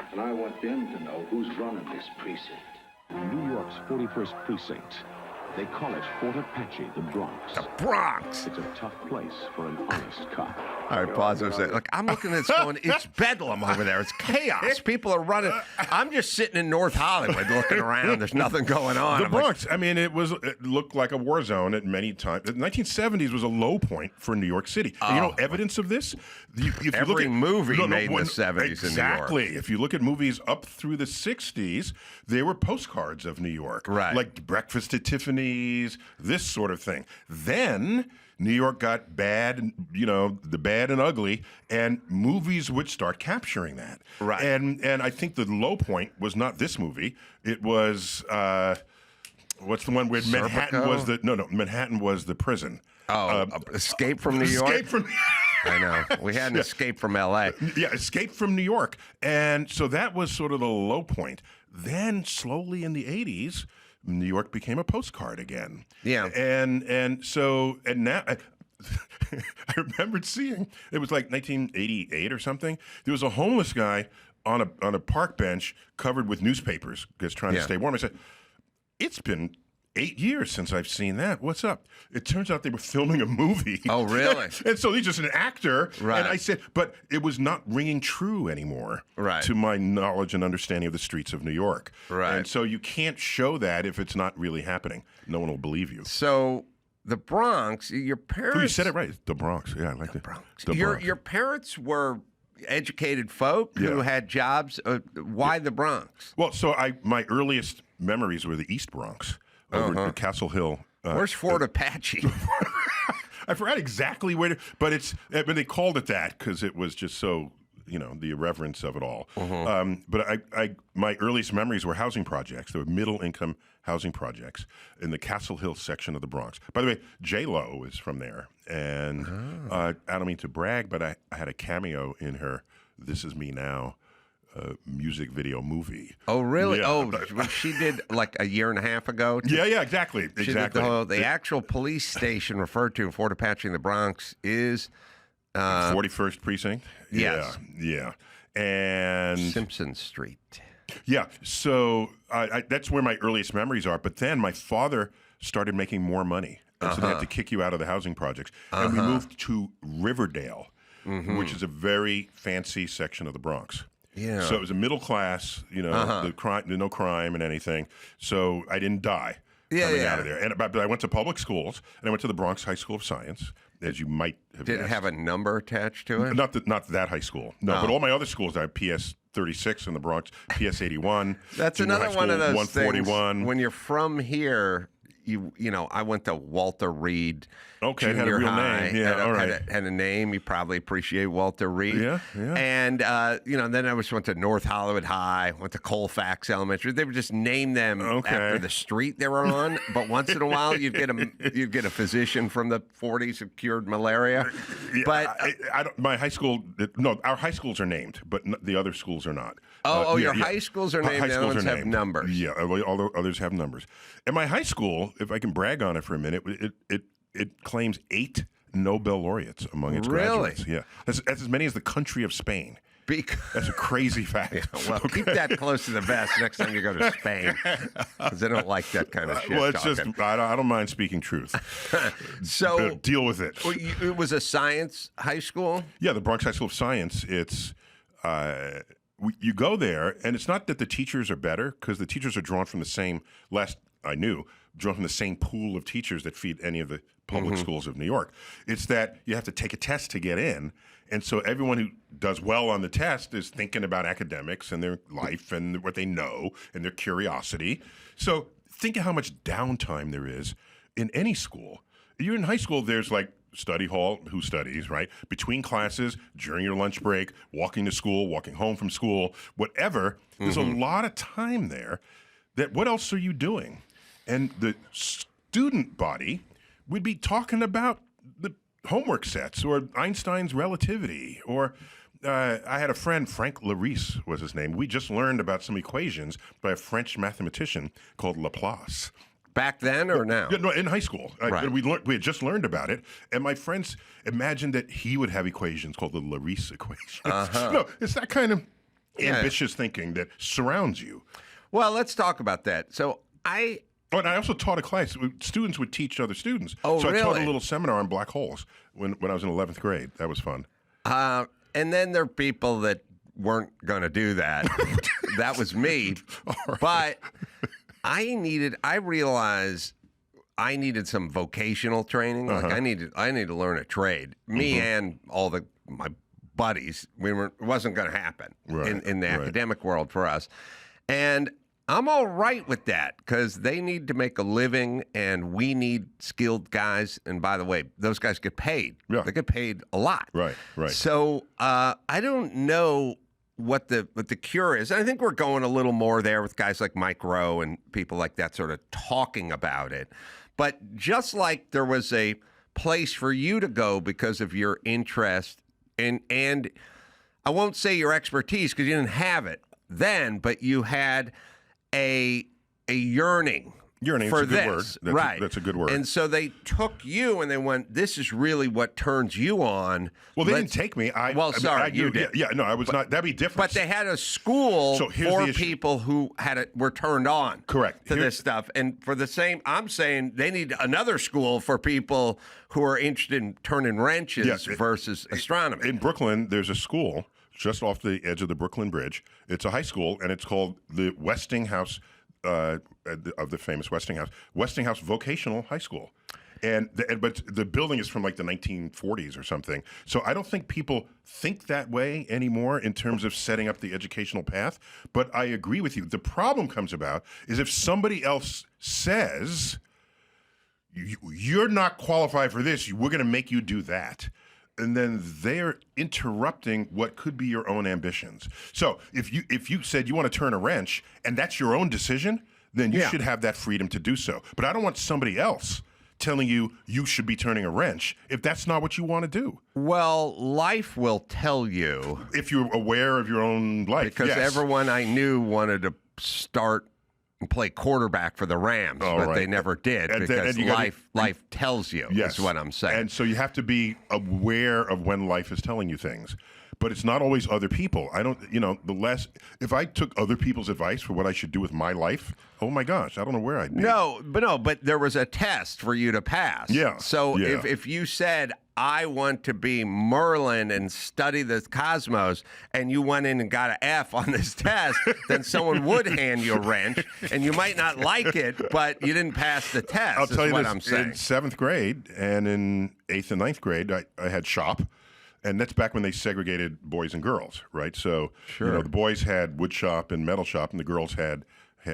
And I want them to know who's running this precinct. New York's 41st precinct. They call it Fort Apache, the Bronx. The Bronx. It's a tough place for an honest cop. All right, pause for a second. Look, I'm looking at this going, it's bedlam over there. It's chaos. People are running. I'm just sitting in North Hollywood looking around. There's nothing going on. The Bronx, I mean, it looked like a war zone at many times. The 1970s was a low point for New York City. And you know evidence of this? Every movie made in the 70s in New York. Exactly. If you look at movies up through the 60s, they were postcards of New York. Right. Like Breakfast at Tiffany's, this sort of thing. Then New York got bad, the bad and ugly, and movies would start capturing that. Right. And I think the low point was not this movie. It was, what's the one where Manhattan was Manhattan was the prison. Escape from New York? Escape from I know. We had an Escape from L.A. Yeah, Escape from New York. And so that was sort of the low point. Then slowly in the 80s, New York became a postcard again. Yeah. And now I remembered seeing, it was like 1988 or something. There was a homeless guy on a park bench covered with newspapers because trying to stay warm. I said, it's been 8 years since I've seen that. What's up? It turns out they were filming a movie. Oh, really? And so he's just an actor. Right. And I said, but it was not ringing true anymore Right. to my knowledge and understanding of the streets of New York. Right. And so you can't show that if it's not really happening. No one will believe you. So the Bronx, your parents... Oh, you said it right. The Bronx. Yeah, I like the Bronx. The Bronx. Your parents were educated folk who had jobs. Why the Bronx? Well, so my earliest memories were the East Bronx over at Castle Hill. Where's Fort Apache? I forgot exactly where, but they called it that because it was just so, the irreverence of it all. But my earliest memories were housing projects. They were middle-income housing projects in the Castle Hill section of the Bronx. By the way, J-Lo is from there, and I don't mean to brag, but I had a cameo in her "This Is Me Now" music video movie. Oh, really? Yeah. Oh, when she did like a year and a half ago? Yeah, exactly. She did the actual police station referred to in Fort Apache in the Bronx is... 41st Precinct? Yes. Yeah. And... Simpson Street. Yeah, so that's where my earliest memories are. But then my father started making more money. And so they had to kick you out of the housing projects. And we moved to Riverdale, which is a very fancy section of the Bronx. Yeah. So it was a middle class, no crime and anything. So I didn't die coming out of there. But I went to public schools, and I went to the Bronx High School of Science, as you might have Did guessed. it have a number attached to it? Not that high school. No, but all my other schools, I have PS 36 in the Bronx, PS 81. That's junior another high one of school, those 141. things. When you're from here, I went to Walter Reed. Okay, Junior had a real high, name. Yeah, all right. Had a name. You probably appreciate Walter Reed. Yeah. And, then I went to North Hollywood High, went to Colfax Elementary. They would just name them after the street they were on. But once in a while, you'd get a physician from the 40s who cured malaria. Yeah, But I don't, my high school, no, our high schools are named, but the other schools are not. Your high schools are named. High The other schools ones are have named. numbers. Yeah, all the others have numbers. And my high school, if I can brag on it for a minute, it claims 8 Nobel laureates among its graduates. Yeah, that's as many as the country of Spain. That's a crazy fact. Keep that close to the vest next time you go to Spain, because they don't like that kind of shit. Well, it's talking. just I don't mind speaking truth. So deal with it. It was a science high school. Yeah, the Bronx High School of Science. It's you go there, and it's not that the teachers are better, because the teachers are drawn from the same. Last I knew, drawn from the same pool of teachers that feed any of the public schools of New York. It's that you have to take a test to get in. And so everyone who does well on the test is thinking about academics and their life and what they know and their curiosity. So think of how much downtime there is in any school. You're in high school, there's like study hall, who studies, right? Between classes, during your lunch break, walking to school, walking home from school, whatever. There's a lot of time there that what else are you doing? And the student body would be talking about the homework sets or Einstein's relativity or I had a friend, Frank Laurice was his name. We just learned about some equations by a French mathematician called Laplace. Back then or now? Yeah, no, in high school. Right. We had just learned about it, and my friends imagined that he would have equations called the Laurice equations. No, it's that kind of ambitious thinking that surrounds you. Well, let's talk about that. So Oh, and I also taught a class. Students would teach other students. Oh, so really? I taught a little seminar on black holes when I was in 11th grade. That was fun. And then there are people that weren't going to do that. That was me. But I realized I needed some vocational training. Like I need to learn a trade. Me and all my buddies. It wasn't going to happen in the academic world for us. And I'm all right with that because they need to make a living and we need skilled guys. And by the way, those guys get paid. Yeah. They get paid a lot. Right. So I don't know what the cure is. I think we're going a little more there with guys like Mike Rowe and people like that sort of talking about it. But just like there was a place for you to go because of your interest and I won't say your expertise because you didn't have it then, but you had a yearning. Yearning, for it's a good word. this, right? That's a good word. And so they took you and they went, "This is really what turns you on." Well, they didn't take me. You did. Yeah, no, I was not. That'd be different. But they had a school for people who were turned on, correct, to this stuff. And for the same, I'm saying they need another school for people who are interested in turning wrenches versus astronomy. In Brooklyn, there's a school just off the edge of the Brooklyn Bridge. It's a high school, and it's called the Westinghouse. Of the famous Westinghouse Vocational High School, but the building is from like the 1940s or something. So I don't think people think that way anymore in terms of setting up the educational path. But I agree with you. The problem comes about is if somebody else says you're not qualified for this, we're going to make you do that. And then they're interrupting what could be your own ambitions. So if you said you want to turn a wrench and that's your own decision, then you should have that freedom to do so. But I don't want somebody else telling you should be turning a wrench if that's not what you want to do. Well, life will tell you. If you're aware of your own life. Because everyone I knew wanted to start and play quarterback for the Rams, but they never did because life tells you, is what I'm saying. And so you have to be aware of when life is telling you things. But it's not always other people. If I took other people's advice for what I should do with my life, oh my gosh, I don't know where I'd be. But there was a test for you to pass. Yeah. So if you said, I want to be Merlin and study the cosmos, and you went in and got an F on this test, then someone would hand you a wrench, and you might not like it, but you didn't pass the test. I'll tell you what this, I'm saying. in 7th grade and in 8th and 9th grade, I had shop. And that's back when they segregated boys and girls, right? So, the boys had wood shop and metal shop, and the girls had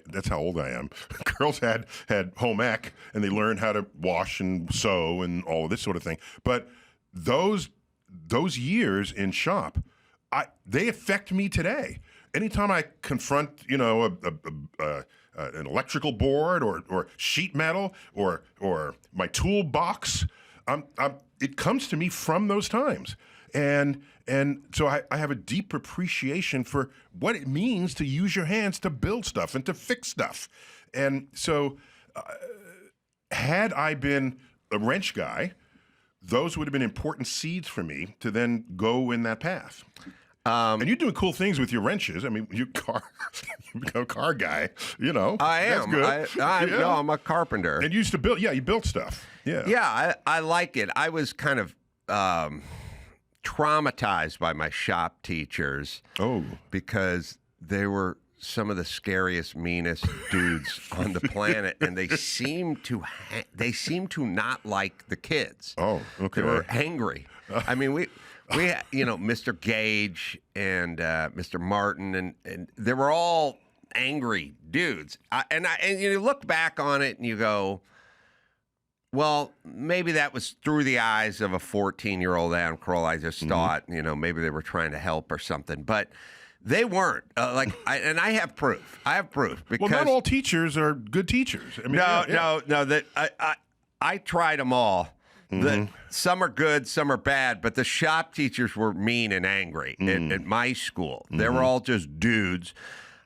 that's how old I am. Girls had home ec, and they learned how to wash and sew and all of this sort of thing. But those years in shop, they affect me today. Anytime I confront, an electrical board or sheet metal or my toolbox, it comes to me from those times. And so I have a deep appreciation for what it means to use your hands to build stuff and to fix stuff. And so had I been a wrench guy, those would have been important seeds for me to then go in that path. And you're doing cool things with your wrenches. I mean, you become a car guy, I am. That's good. I'm a carpenter. And you used to build, you built stuff. Yeah. Yeah, I like it. I was kind of traumatized by my shop teachers. Oh. Because they were some of the scariest, meanest dudes on the planet, and they seemed to not like the kids. Oh, okay. They were angry. I mean, we Mr. Gage and Mr. Martin, and they were all angry dudes. And you look back on it and you go, well, maybe that was through the eyes of a 14-year-old Adam Carolla. I just thought, maybe they were trying to help or something, but they weren't. I have proof. Because not all teachers are good teachers. I mean, no. That I tried them all. Some are good, some are bad, but the shop teachers were mean and angry at my school. They were all just dudes.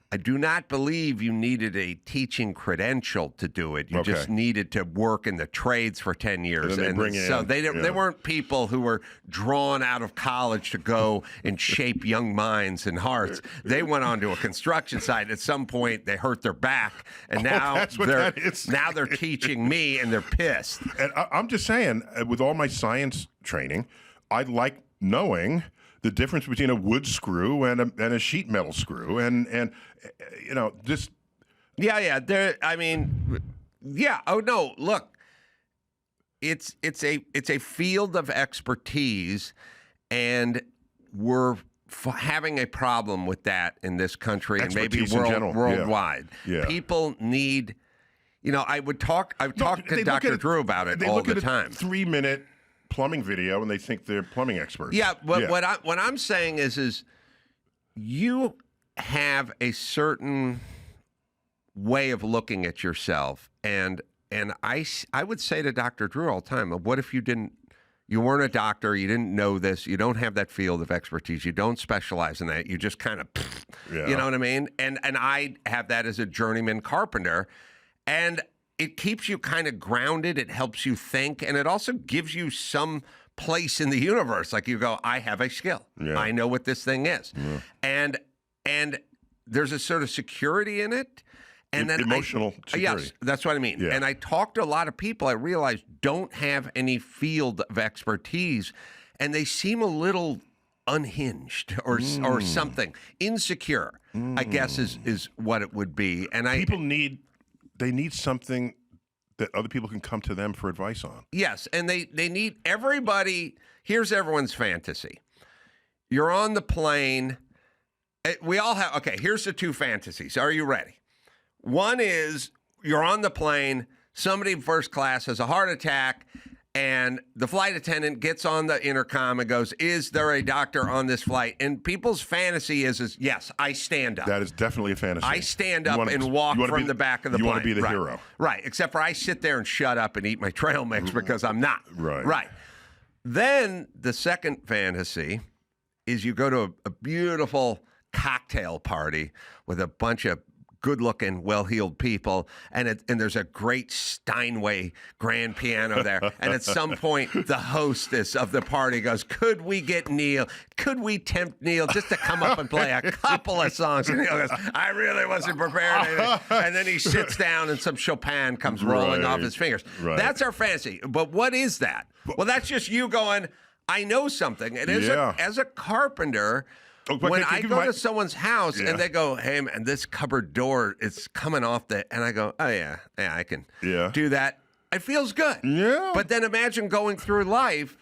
I do not believe you needed a teaching credential to do it. You just needed to work in the trades for 10 years. And they weren't people who were drawn out of college to go and shape young minds and hearts. They went on to a construction site. At some point, they hurt their back, and now they're teaching me, and they're pissed. And I'm just saying, with all my science training, I like knowing the difference between a wood screw and a sheet metal screw, and just Oh no, look, it's a field of expertise, and we're having a problem with that in this country and maybe worldwide. Yeah. People need, I've talked to Dr. Drew about it all the time. 3-minute plumbing video and they think they're plumbing experts. Yeah, but what I'm saying is you have a certain way of looking at yourself, and I would say to Dr. Drew all the time, what if you didn't You weren't a doctor. You didn't know this. You don't have that field of expertise. You don't specialize in that. You just kind of, you know what I mean? And I have that as a journeyman carpenter. And it keeps you kind of grounded. It helps you think. And it also gives you some place in the universe. Like you go, I have a skill. Yeah. I know what this thing is. Yeah. And there's a sort of security in it. And then emotional security. Yes, that's what I mean. Yeah. And I talked to a lot of people I realized don't have any field of expertise, and they seem a little unhinged or something. Insecure, I guess, is what it would be. And people need something that other people can come to them for advice on. Yes, and they need everybody. Here's everyone's fantasy. You're on the plane. We all have, okay, here's the two fantasies. Are you ready? One is you're on the plane, somebody in first class has a heart attack, and the flight attendant gets on the intercom and goes, is there a doctor on this flight? And people's fantasy is yes, I stand up. That is definitely a fantasy. I stand up and walk from the back of the plane. You want to be the right. hero. Right, except for I sit there and shut up and eat my trail mix because I'm not. Right. Right. Then the second fantasy is you go to a beautiful cocktail party with a bunch of good-looking, well-heeled people, and there's a great Steinway grand piano there. And at some point, the hostess of the party goes, could we get Neil? Could we tempt Neil just to come up and play a couple of songs? And Neil goes, I really wasn't prepared. And then he sits down, and some Chopin comes rolling off his fingers. Right. That's our fantasy. But what is that? Well, that's just you going, I know something. And as a carpenter, when I go to someone's house and they go, hey, man, this cupboard door is coming off and I go, oh, yeah, I can do that. It feels good. Yeah. But then imagine going through life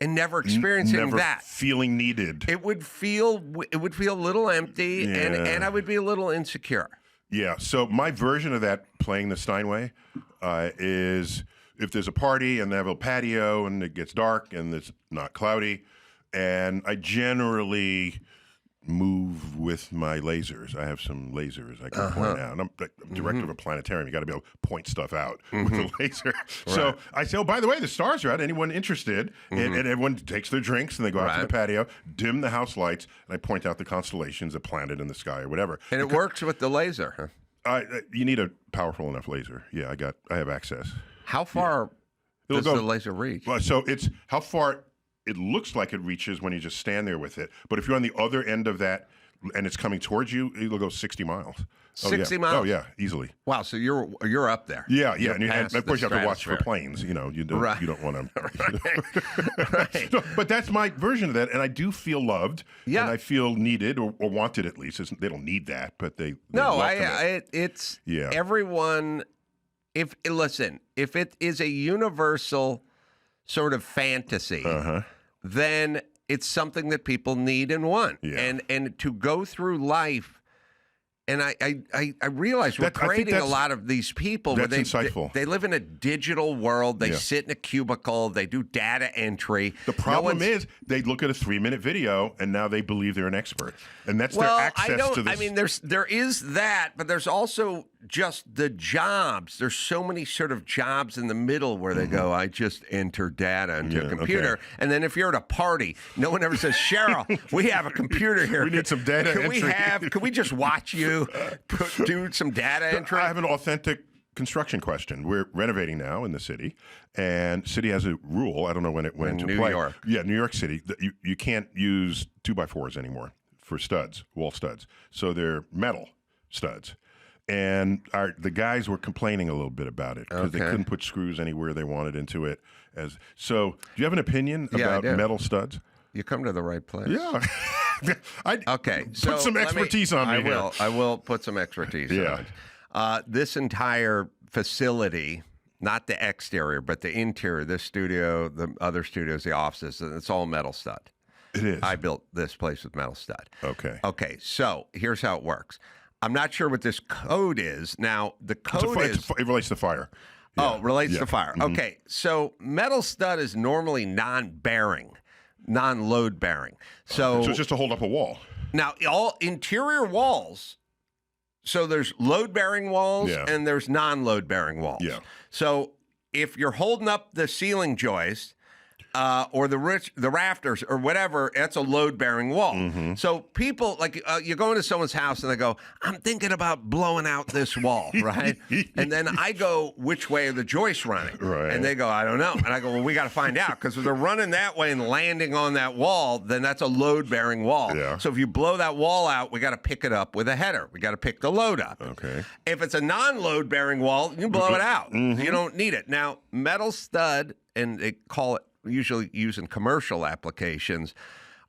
and never experiencing that. Feeling needed. It would feel a little empty and I would be a little insecure. Yeah. So my version of that, playing the Steinway, is if there's a party and they have a patio and it gets dark and it's not cloudy, and I generally move with my lasers. I have some lasers I can point out. And I'm director of a planetarium. You got to be able to point stuff out with a laser. So I say, oh, by the way, the stars are out. Anyone interested? And everyone takes their drinks and they go out to the patio, dim the house lights, and I point out the constellations, a planet in the sky or whatever. And it works with the laser, huh? You need a powerful enough laser. Yeah, I have access. How far does the laser reach? Well, so it's how far it looks like it reaches when you just stand there with it. But if you're on the other end of that and it's coming towards you, it'll go 60 miles. 60 miles? Oh, yeah, easily. Wow, so you're up there. Yeah. And of course, you have to watch for planes. You don't want to. No, but that's my version of that. And I do feel loved. Yeah. And I feel needed or wanted at least. They don't need that, but they it's everyone. If it is a universal sort of fantasy, then it's something that people need and want. Yeah. And to go through life, and I realize we're creating a lot of these people where they live in a digital world. They sit in a cubicle. They do data entry. The problem is they look at a 3-minute video and now they believe they're an expert, and that's their access to this. I mean, there is that, but there's also just the jobs. There's so many sort of jobs in the middle where they go, I just enter data into a computer. Okay. And then if you're at a party, no one ever says, Cheryl, we have a computer here. We need some data entry. Can we just watch you do some data entry? I have an authentic construction question. We're renovating now in the city, and city has a rule. I don't know when it went into play. New York. Yeah, New York City. You can't use 2x4s anymore for studs, wall studs. So they're metal studs. And the guys were complaining a little bit about it because they couldn't put screws anywhere they wanted into it. So, do you have an opinion about metal studs? You come to the right place. Yeah. So put some expertise on me. I will put some expertise on it. This entire facility, not the exterior, but the interior, this studio, the other studios, the offices, it's all metal stud. It is. I built this place with metal stud. Okay. So here's how it works. I'm not sure what this code is. Now, the code it relates to fire. Yeah. Oh, relates to fire. Mm-hmm. Okay. So metal stud is normally non-bearing, non-load bearing. So it's just to hold up a wall. Now, all interior walls, so there's load-bearing walls and there's non-load-bearing walls. Yeah. So if you're holding up the ceiling joist, or the rafters or whatever, that's a load-bearing wall. So people, like, you go into someone's house and they go, I'm thinking about blowing out this wall, right? And then I go, which way are the joists running? Right. And they go, I don't know. And I go, well, we got to find out, because if they're running that way and landing on that wall, then that's a load-bearing wall. Yeah. So if you blow that wall out, we got to pick it up with a header. We got to pick the load up. Okay. If it's a non-load-bearing wall, you blow it out. You don't need it. Now, metal stud, and they call it, usually used in commercial applications,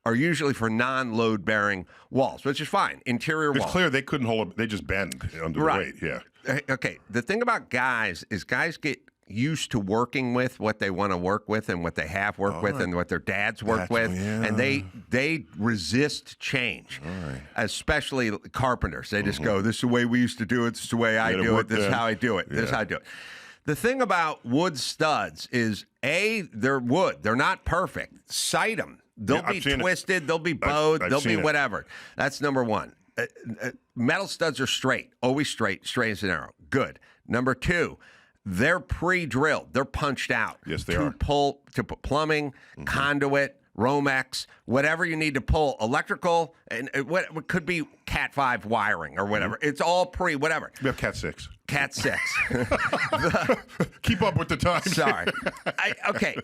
are usually for non-load-bearing walls, which is fine. Interior walls. It's clear they couldn't hold it. They just bend under the weight. Yeah. Okay. The thing about guys is guys get used to working with what they want to work with and what they have worked with and what their dads work with, and they resist change, especially carpenters. They just go, this is the way we used to do it. This is the way I do it. This is how I do it. This is how I do it. The thing about wood studs is, they're wood. They're not perfect. Sight them. They'll be twisted. They'll be bowed. They'll be whatever. That's number one. Metal studs are straight. Always straight as an arrow. Good. Number two, they're pre-drilled. They're punched out. Yes, they are. To put plumbing, conduit, Romex, whatever you need to pull, electrical, and what could be Cat 5 wiring or whatever. It's all whatever. We have Cat 6. Cat 6. Keep up with the times. Sorry. Okay.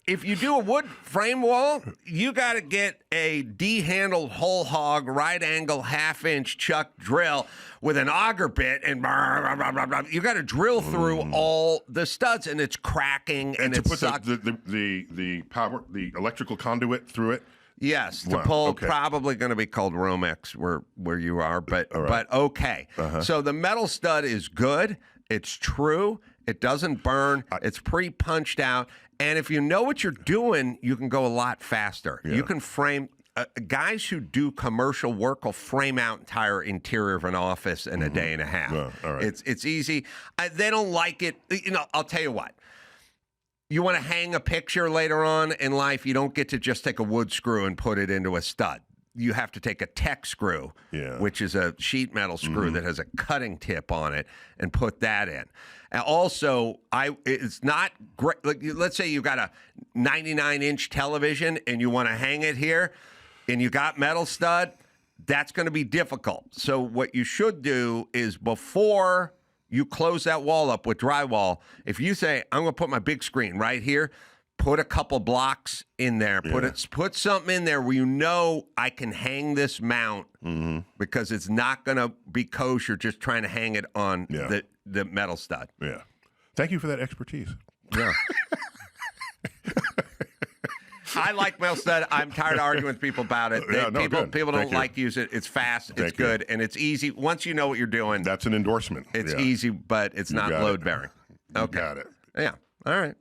If you do a wood frame wall, you got to get a D-handled whole hog, right angle, half-inch chuck drill with an auger bit, and you got to drill through all the studs, and it's cracking, and to it's put the power, the electrical conduit through it. Yes, to pull, probably going to be called Romex where you are, but okay. So the metal stud is good. It's true. It doesn't burn. It's pre-punched out. And if you know what you're doing, you can go a lot faster. Yeah. You can frame. Guys who do commercial work will frame out entire interior of an office in a day and a half. It's easy. They don't like it. You know, I'll tell you what. You want to hang a picture later on in life, you don't get to just take a wood screw and put it into a stud. You have to take a tech screw, which is a sheet metal screw that has a cutting tip on it, and put that in. And also, it's not great. Like, let's say you've got a 99-inch television and you want to hang it here, and you got metal stud, that's going to be difficult. So what you should do is, before you close that wall up with drywall, if you say, I'm going to put my big screen right here, put a couple blocks in there. Put something in there where you know I can hang this mount, because it's not going to be kosher just trying to hang it on the metal stud. Yeah. Thank you for that expertise. Yeah. I like metal stud. I'm tired of arguing with people about it. People don't like use it. It's fast, it's good, and it's easy. Once you know what you're doing. That's an endorsement. It's easy, but it's not load bearing. Okay. Got it. Yeah. All right.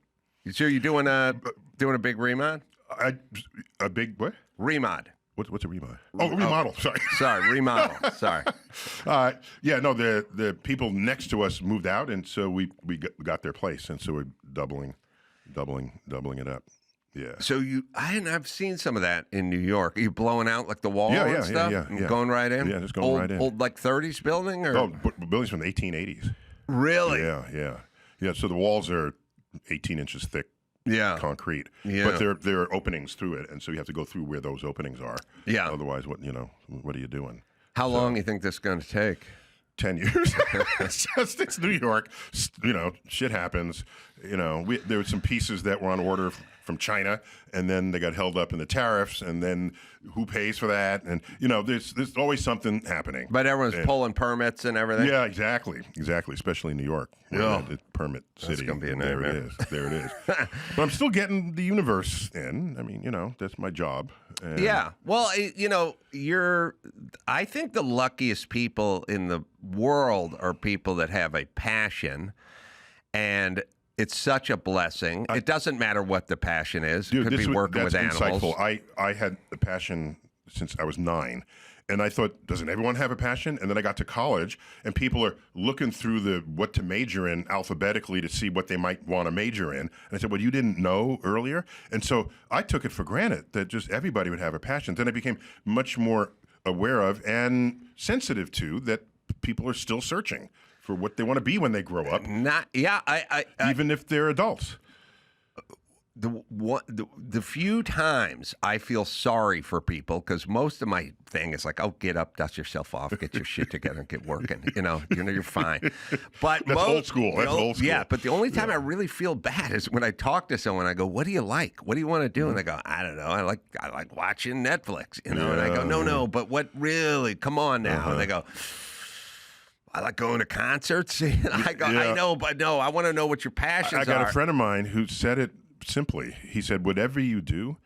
So you're doing a big remod? A big what? Remod. What's a remodel? Oh, remodel. Sorry, remodel. Sorry. The people next to us moved out, and so we got their place, and so we're doubling it up. Yeah. So I've seen some of that in New York. Are you blowing out like the wall and stuff? Yeah. Going right in? Yeah, just going right in. Old like 30s building? Or? Buildings from the 1880s. Really? Yeah. So the walls are 18 inches thick. Yeah. Concrete. Yeah. But there are openings through it, and so you have to go through where those openings are. Yeah. Otherwise, what are you doing? How long do you think this is going to take? 10 years. It's New York. Shit happens. There were some pieces that were on order from China, and then they got held up in the tariffs, and then who pays for that? And there's always something happening. But everyone's pulling permits and everything. Yeah, exactly. Especially in New York. Yeah, the permit city. That's gonna be a nightmare. There it is. But I'm still getting the universe in. I mean, that's my job. And yeah. Well, I think the luckiest people in the world are people that have a passion, and it's such a blessing. It doesn't matter what the passion is. It could be working with animals. Insightful. I had a passion since I was 9. And I thought, doesn't everyone have a passion? And then I got to college, and people are looking through what to major in alphabetically to see what they might want to major in. And I said, well, you didn't know earlier? And so I took it for granted that just everybody would have a passion. Then I became much more aware of and sensitive to that people are still searching for what they want to be when they grow up. Even if they're adults. the few times I feel sorry for people, because most of my thing is like, oh, get up, dust yourself off, get your shit together, and get working. You're fine. But That's old school. That's old school. Yeah, but the only time I really feel bad is when I talk to someone. I go, "What do you like? What do you want to do?" And they go, "I don't know. I like watching Netflix." And I go, "No, but what really? Come on now." And they go, I like going to concerts. And I go, I know, but no, I want to know what your passions are. I got a friend of mine who said it simply. He said, whatever you do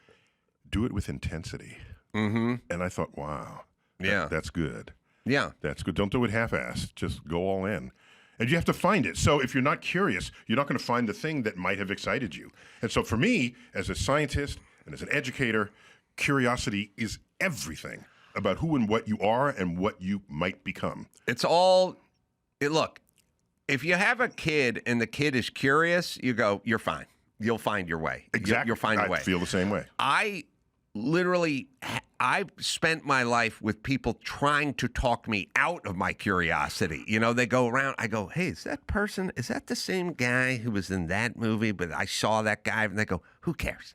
it with intensity. Mm-hmm. And I thought, wow, that's good. Yeah. That's good. Don't do it half-assed. Just go all in. And you have to find it. So if you're not curious, you're not going to find the thing that might have excited you. And so for me, as a scientist and as an educator, curiosity is everything about who and what you are and what you might become. It's all, look, if you have a kid and the kid is curious, you go, you're fine. You'll find your way. Exactly. You'll find your way. I feel the same way. I've spent my life with people trying to talk me out of my curiosity. They go around. I go, hey, is that the same guy who was in that movie? But I saw that guy. And they go, who cares?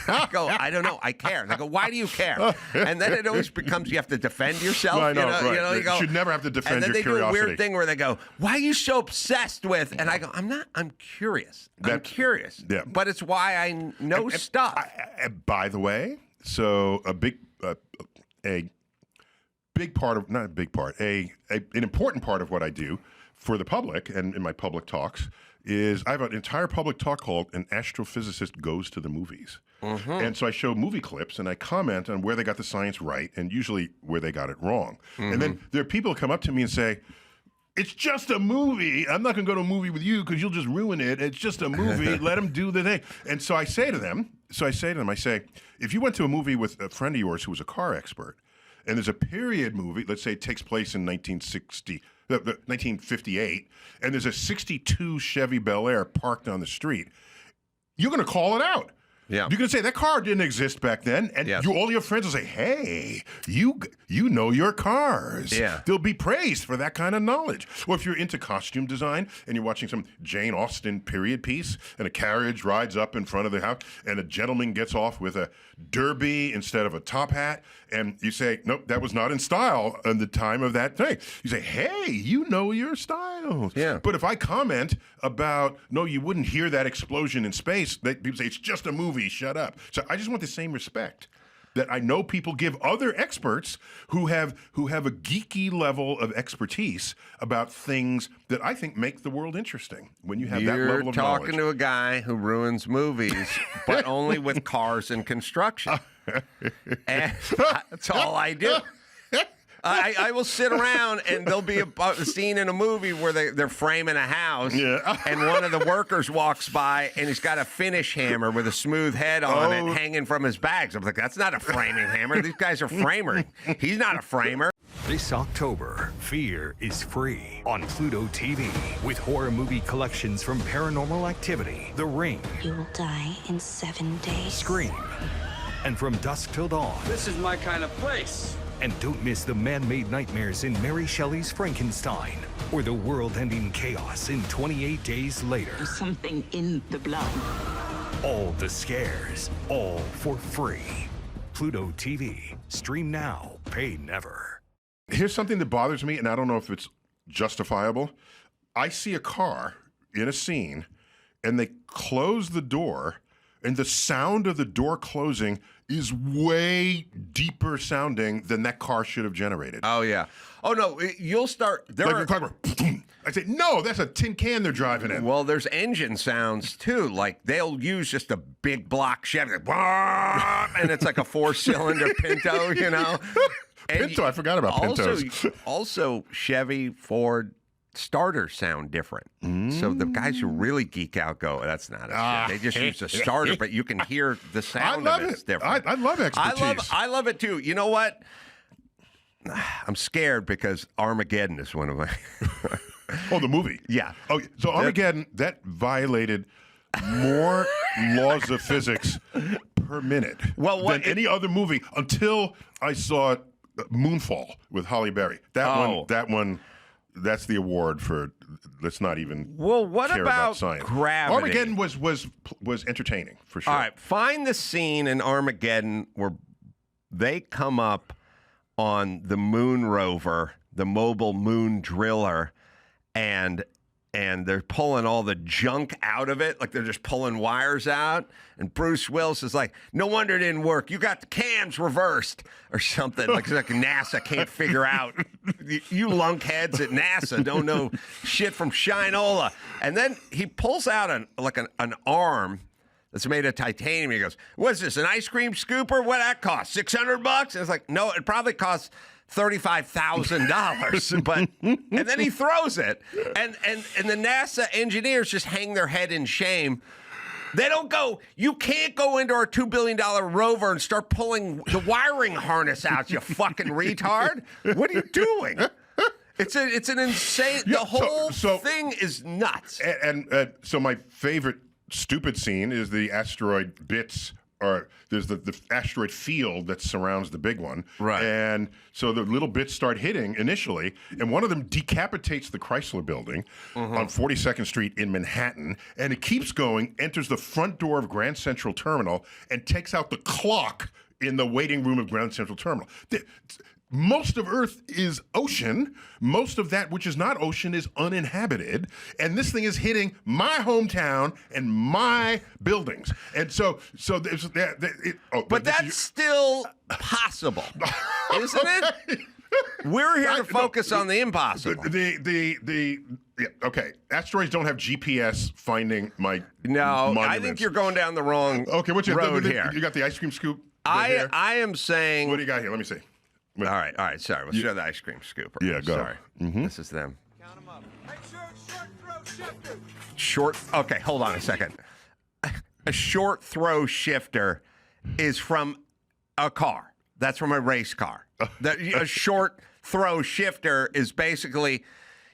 I go, I don't know. I care. They go, why do you care? And then it always becomes you have to defend yourself. I know, right. You should never have to defend your curiosity. And then they do a weird thing where they go, why are you so obsessed with? And I go, I'm not. I'm curious. I'm curious. Yeah. But it's why I know stuff. By the way, so an important part of what I do for the public and in my public talks is I have an entire public talk called An Astrophysicist Goes to the Movies. Mm-hmm. And so I show movie clips and I comment on where they got the science right and usually where they got it wrong. Mm-hmm. And then there are people who come up to me and say, it's just a movie. I'm not going to go to a movie with you because you'll just ruin it. It's just a movie. Let them do the thing. And so I say to them, if you went to a movie with a friend of yours who was a car expert, and there's a period movie, let's say it takes place in 1958, and there's a 62 Chevy Bel Air parked on the street, you're going to call it out. Yeah. You're going to say, that car didn't exist back then. And all your friends will say, hey, you know your cars. Yeah. They'll be praised for that kind of knowledge. Or if you're into costume design and you're watching some Jane Austen period piece and a carriage rides up in front of the house and a gentleman gets off with a derby instead of a top hat, and you say, nope, that was not in style in the time of that thing. You say, hey, you know your styles. Yeah. But if I comment about, no, you wouldn't hear that explosion in space, people say, it's just a movie, shut up. So I just want the same respect that I know people give other experts who have a geeky level of expertise about things that I think make the world interesting. When you have that level of knowledge. You're talking to a guy who ruins movies, but only with cars and construction. And that's all I do. I will sit around and there'll be a scene in a movie where they're framing a house and one of the workers walks by and he's got a finish hammer with a smooth head on it hanging from his bags. I'm like, that's not a framing hammer. These guys are framers. He's not a framer. This October, Fear is free on Pluto TV with horror movie collections from Paranormal Activity, The Ring, You will die in 7 days. Scream, and From Dusk Till Dawn. This is my kind of place. And don't miss the man-made nightmares in Mary Shelley's Frankenstein or the world-ending chaos in 28 Days Later. There's something in the blood. All the scares, all for free. Pluto TV. Stream now, pay never. Here's something that bothers me, and I don't know if it's justifiable. I see a car in a scene, and they close the door, and the sound of the door closing is way deeper sounding than that car should have generated. Oh, yeah. Oh, no, you'll start... I say, no, that's a tin can they're driving in. Well, there's engine sounds, too. Like, they'll use just a big block Chevy, and it's like a 4-cylinder Pinto, Pinto, I forgot about Pintos. Also, Chevy, Ford... starters sound different. So the guys who really geek out go, that's not a shit. They just use a starter, but you can hear the sound of it. It's different. I love expertise. I love it too. You know what? I'm scared because Armageddon is one of my... Oh, the movie? Yeah. Oh, so Armageddon, that violated more laws of physics per minute than any other movie until I saw Moonfall with Halle Berry. That one that's the award for. Let's not even. Well, what care about science. gravity? Armageddon was entertaining for sure. All right, find the scene in Armageddon where they come up on the moon rover, the mobile moon driller, and they're pulling all the junk out of it, like they're just pulling wires out. And Bruce Willis is like, no wonder it didn't work. You got the cams reversed or something. Like NASA can't figure out. You lunkheads at NASA don't know shit from Shinola. And then he pulls out an arm that's made of titanium. He goes, what's this, an ice cream scooper? What that cost? $600? And it's like, no, it probably costs $35,000, but and then he throws it, and the NASA engineers just hang their head in shame. They don't go. You can't go into our $2 billion rover and start pulling the wiring harness out. You fucking retard! What are you doing? It's an insane. Yeah, the whole thing is nuts. And so my favorite stupid scene is the asteroid bits. Or there's the asteroid field that surrounds the big one. Right. And so the little bits start hitting initially, and one of them decapitates the Chrysler building on 42nd Street in Manhattan, and it keeps going, enters the front door of Grand Central Terminal, and takes out the clock in the waiting room of Grand Central Terminal. Most of Earth is ocean. Most of that which is not ocean is uninhabited. And this thing is hitting my hometown and my buildings. And so there's that. But that's still possible, isn't it? We're here to focus on the impossible. Okay, asteroids don't have GPS finding my monuments. I monuments. think you're going down the wrong road here. You got the ice cream scoop? I am saying. What do you got here? Let me see. All right. Sorry, let's show the ice cream scooper. Yeah, go. Sorry, this is them. Count them up. Hey, short throw shifter. Short. Okay, hold on a second. A short throw shifter is from a car. That's from a race car. A short throw shifter is basically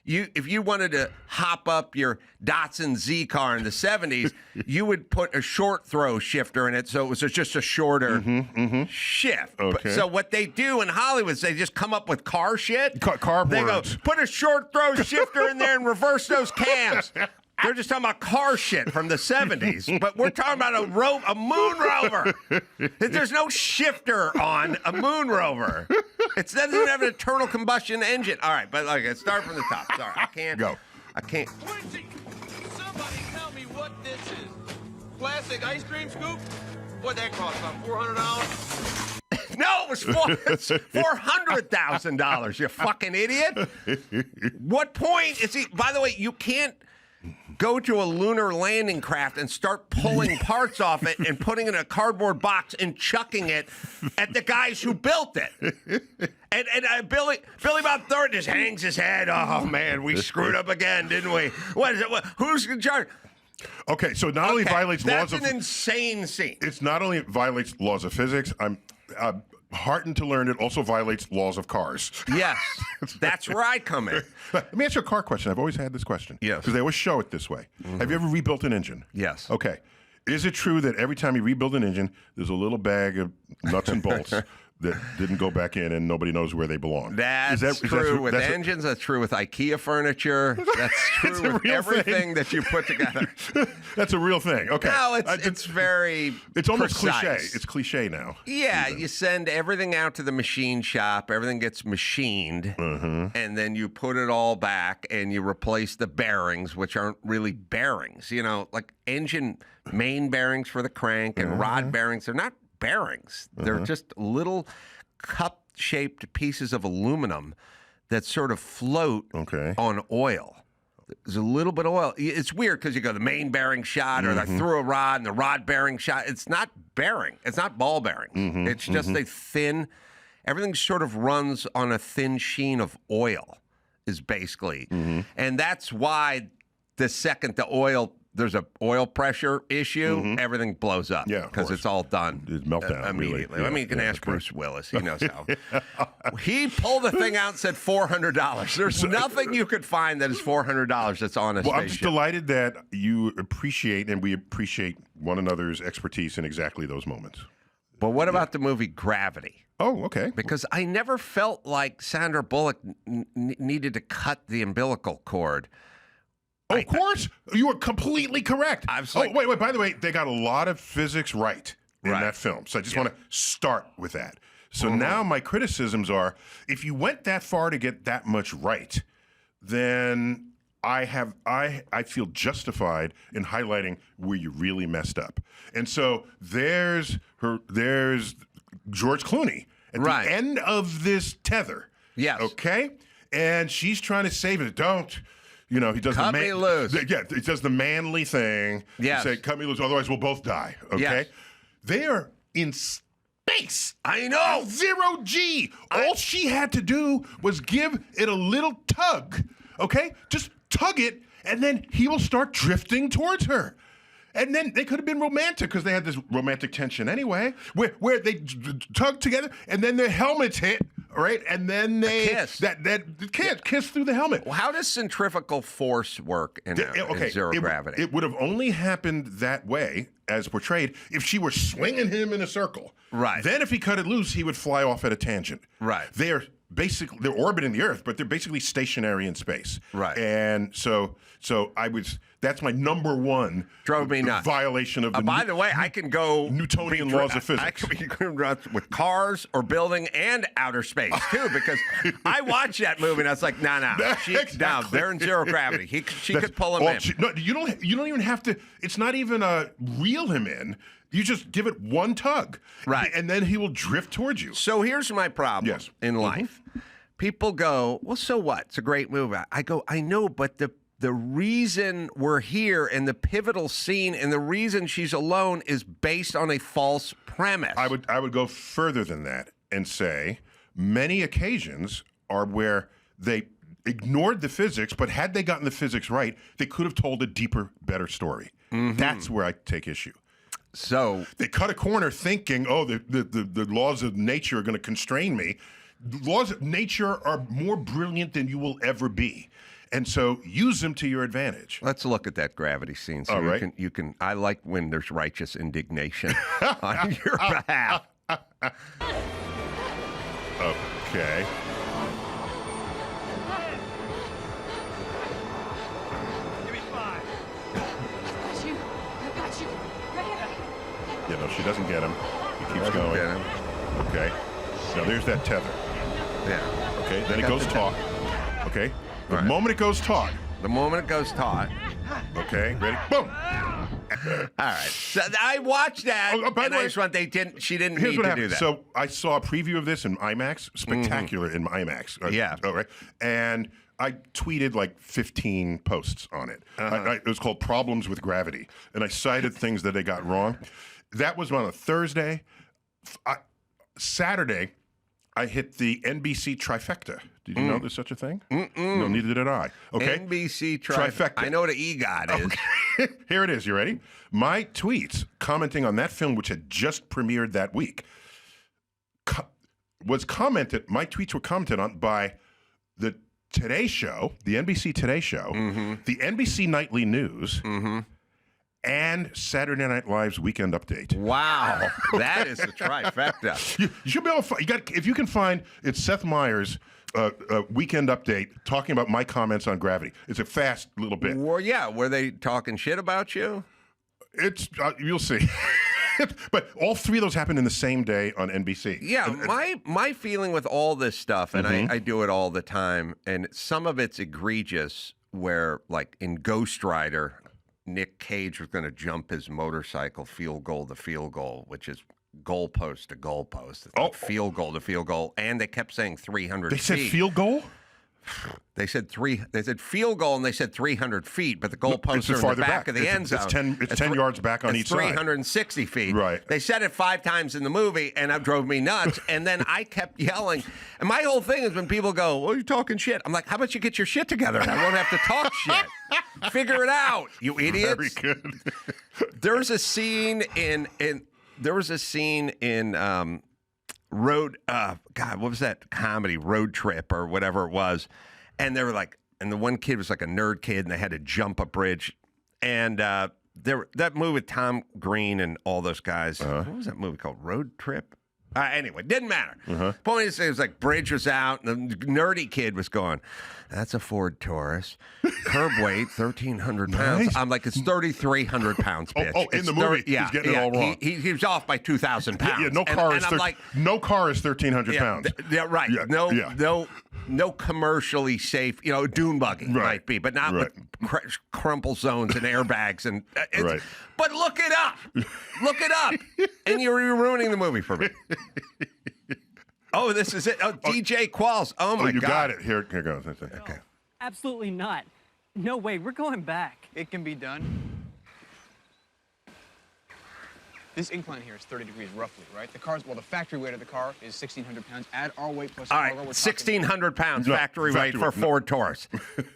if you wanted to hop up your Datsun Z car in the 70s, you would put a short throw shifter in it, so it was just a shorter shift. Okay. So what they do in Hollywood is they just come up with car shit. Car They go, words. put a short throw shifter in there and reverse those cams. They're just talking about car shit from the 70s, but we're talking about a moon rover. There's no shifter on a moon rover. It doesn't have an internal combustion engine. All right, but okay, start from the top. Sorry, I can't. Go. I can't. Quincy, somebody tell me what this is. Plastic ice cream scoop? What that cost? About $400? No, it's $400,000. You fucking idiot. What point is he? By the way, you can't go to a lunar landing craft and start pulling parts off it and putting it in a cardboard box and chucking it at the guys who built it. And Billy Bob Thornton just hangs his head. Oh man, we screwed up again, didn't we? What is it? Who's in charge? Okay, so it not only violates laws of... That's an insane scene. It's not only violates laws of physics, I'm heartened to learn it also violates laws of cars. Yes, that's where I come in. Let me ask you a car question. I've always had this question. Yes. Because they always show it this way. Have you ever rebuilt an engine? Yes. Okay. Is it true that every time you rebuild an engine, there's a little bag of nuts and bolts that didn't go back in and nobody knows where they belong? That's true with engines. That's true with IKEA furniture. That's true with everything that you put together. That's a real thing. Okay. No, it's very It's almost precise. cliche. It's cliche now. Yeah, you send everything out to the machine shop. Everything gets machined. And then you put it all back and you replace the bearings, which aren't really bearings. You know, like engine main bearings for the crank and rod bearings. They're not bearings. They're just little cup-shaped pieces of aluminum that sort of float on oil. There's a little bit of oil. It's weird because you go the main bearing shot or I threw a rod and the rod bearing shot. It's not bearing. It's not ball bearings. It's just a thin, everything sort of runs on a thin sheen of oil is basically. And that's why the second the oil, there's a oil pressure issue, everything blows up. Yeah, because it's all done. It's meltdown immediately. Really. I mean, you can ask Bruce Willis. He knows how. He pulled the thing out and said $400. There's nothing you could find that is $400 that's on a spaceship. I'm just delighted that you appreciate and we appreciate one another's expertise in exactly those moments. But what about the movie Gravity? Oh, okay. Because I never felt like Sandra Bullock needed to cut the umbilical cord. Oh, of course. You were completely correct. I was like, wait. By the way, they got a lot of physics right in that film. So I just want to start with that. So now my criticisms are, if you went that far to get that much right, then I feel justified in highlighting where you really messed up. And so there's George Clooney at the end of this tether. Yes. Okay? And she's trying to save it. Don't. He does cut me loose. Yeah, he does the manly thing. Yes. Say, cut me loose, otherwise we'll both die. Okay? Yes. They are in space. I know. 0 G. All she had to do was give it a little tug. Okay? Just tug it, and then he will start drifting towards her. And then they could have been romantic because they had this romantic tension anyway, where they tug together, and then their helmets hit, right? And then they kiss. Kiss through the helmet. Well, how does centrifugal force work in zero gravity? It would have only happened that way, as portrayed, if she were swinging him in a circle. Right. Then if he cut it loose, he would fly off at a tangent. Right. They're orbiting the Earth, but they're basically stationary in space. Right. And so that's my number one Drove me nuts. violation of the by the way, I can go Newtonian laws of physics. I can be nuts with cars or building and outer space too, because I watched that movie and I was like, no, they're in zero gravity. She could pull him in. You don't even have to. It's not even reel him in. You just give it one tug, right, and then he will drift towards you. So here's my problem in life. People go, well, so what? It's a great movie. I go, I know, but the reason we're here and the pivotal scene and the reason she's alone is based on a false premise. I would go further than that and say many occasions are where they ignored the physics, but had they gotten the physics right, they could have told a deeper, better story. That's where I take issue. So they cut a corner thinking, oh, the laws of nature are going to constrain me. The laws of nature are more brilliant than you will ever be. And so use them to your advantage. Let's look at that gravity scene. So you can. I like when there's righteous indignation on your behalf. Okay. Give me 5. I got you. Yeah, no, she doesn't get him. He keeps going. Get him. Okay. Now there's that tether. Yeah. Okay. Then it goes taut. Okay. The moment it goes taut. Okay. Ready? Boom. All right. So I watched that. By the way, she didn't here's need what to happened. do that. So I saw a preview of this in IMAX. Spectacular in IMAX. Yeah. All right. And I tweeted like 15 posts on it. It was called Problems with Gravity. And I cited things that they got wrong. That was on a Thursday. Saturday, I hit the NBC trifecta. Did you know there's such a thing? No, neither did I. Okay. NBC trifecta. I know what an EGOT is. Okay. Here it is. You ready? My tweets commenting on that film, which had just premiered that week, my tweets were commented on by the Today Show, the NBC Today Show, the NBC Nightly News, and Saturday Night Live's Weekend Update. Wow, that is a trifecta. You should be able to find, if you can find, it's Seth Meyers' Weekend Update talking about my comments on Gravity. It's a fast little bit. Well, yeah, were they talking shit about you? It's you'll see. But all three of those happened in the same day on NBC. Yeah, my feeling with all this stuff, and I do it all the time, and some of it's egregious, where, like in Ghost Rider, Nick Cage was going to jump his motorcycle field goal to field goal, which is goalpost to goalpost. It's like field goal to field goal, and they kept saying 300 feet. They said field goal? They said field goal, and they said 300 feet, but the goalposts are in the back of the end zone. It's 10 yards back on each side. 360 feet. Right. They said it 5 times in the movie, and that drove me nuts. And then I kept yelling. And my whole thing is when people go, well, you're talking shit. I'm like, how about you get your shit together? I won't have to talk shit. Figure it out, you idiots. Very good. There was a scene in Road, God, what was that comedy? Road Trip or whatever it was. And they were like, and the one kid was like a nerd kid, and they had to jump a bridge. And that movie with Tom Green and all those guys. What was that movie called? Road Trip? Anyway, didn't matter. Point is, it was like bridge was out, and the nerdy kid was going, "That's a Ford Taurus, curb weight 1,300 pounds." Nice. I'm like, "It's 3,300 pounds, bitch." In the movie, he's getting it all wrong. He was off by 2,000 pounds. Yeah, no car is 1,300 pounds. Yeah, right. No commercially safe, dune buggy might be, but not with crumple zones and airbags and. But look it up. Look it up, and you're ruining the movie for me. Oh, this is it. Oh, DJ Qualls. Oh my God. You got it. Here goes. Okay. Absolutely not. No way. We're going back. It can be done. This incline here is 30 degrees roughly, right? The factory weight of the car is 1,600 pounds. Add our weight plus cargo. All right, 1,600 pounds factory weight for Ford Taurus.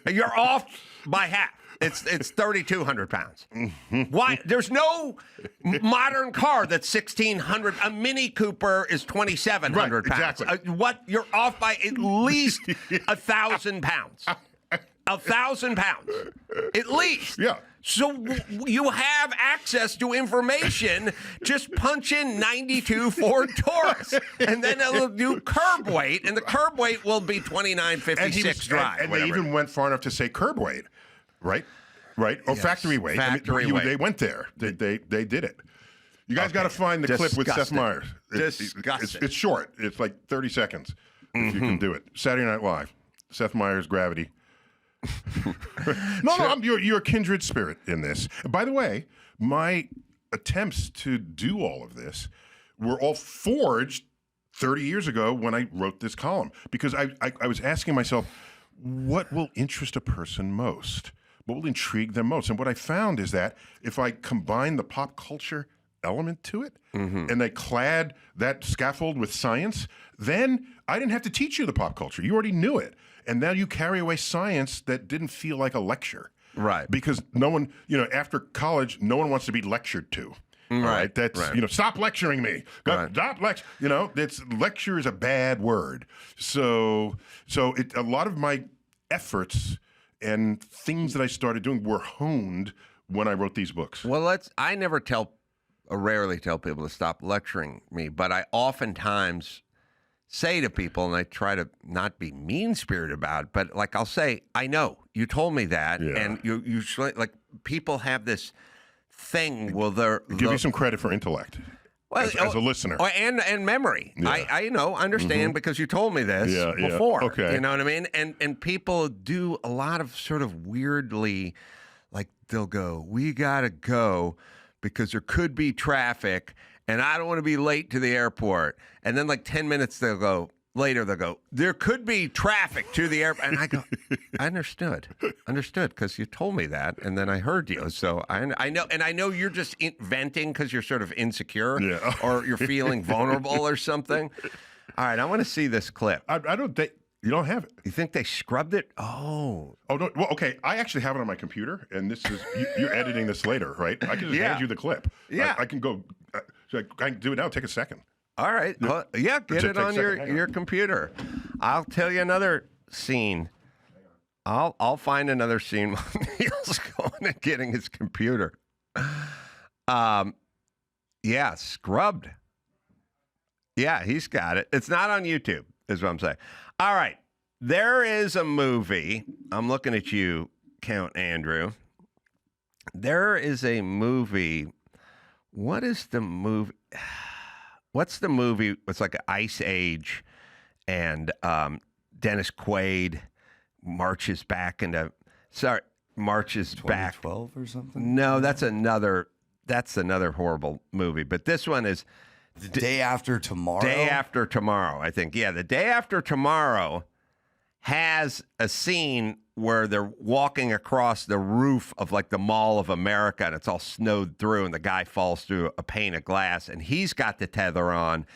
You're off by half. It's 3,200 pounds. Why? There's no modern car that's 1,600. A Mini Cooper is 2,700 pounds. Exactly. What? You're off by at least 1,000 pounds. 1,000 pounds, at least. Yeah. So you have access to information. Just punch in 92 Ford Taurus, and then it'll do curb weight, and the curb weight will be 2956 drive. And they even went far enough to say curb weight, right? Or factory weight. Factory weight. They went there. They did it. You guys got to find the clip with Seth Meyers. Disgusting. It's short. It's like 30 seconds. If you can do it. Saturday Night Live. Seth Meyers, Gravity. No, you're a kindred spirit in this. By the way, my attempts to do all of this were all forged 30 years ago when I wrote this column, because I was asking myself, what will interest a person most? What will intrigue them most? And what I found is that if I combine the pop culture element to it, and I clad that scaffold with science, then I didn't have to teach you the pop culture. You already knew it. And now you carry away science that didn't feel like a lecture. Right. Because no one, after college, no one wants to be lectured to. Right. That's, stop lecturing me. Stop lecture is a bad word. So a lot of my efforts and things that I started doing were honed when I wrote these books. Well, I rarely tell people to stop lecturing me, but I oftentimes say to people, and I try to not be mean-spirited about it, but like I'll say, I know, you told me that, and you like people have this thing, give you some credit for intellect. Well, as a listener. And memory. Yeah. I understand because you told me this before. Okay. You know what I mean? And people do a lot of sort of weirdly, like they'll go, we got to go because there could be traffic and I don't want to be late to the airport. And then like 10 minutes later they'll go, there could be traffic to the airport. And I go, I understood because you told me that. And then I heard you. So I know. And I know you're just venting because you're sort of insecure or you're feeling vulnerable or something. All right. I want to see this clip. I don't think. You don't have it. You think they scrubbed it? Oh, no. Well, okay. I actually have it on my computer, and this is you're editing this later, right? I can just hand you the clip. Yeah, I can go. I can do it now. Take a second. All right. Well, get it on your computer. I'll tell you another scene. I'll find another scene while Neil's going and getting his computer. Yeah, scrubbed. Yeah, he's got it. It's not on YouTube, is what I'm saying. All right. There is a movie. I'm looking at you, Count Andrew. There is a movie. What is the movie? What's the movie? It's like an Ice Age, and Dennis Quaid marches back into. Sorry, marches back. 2012 or something? No, that's another horrible movie. But this one is The Day After Tomorrow. Day After Tomorrow, I think. Yeah, The Day After Tomorrow has a scene where they're walking across the roof of like the Mall of America, and it's all snowed through, and the guy falls through a pane of glass, and he's got the tether on,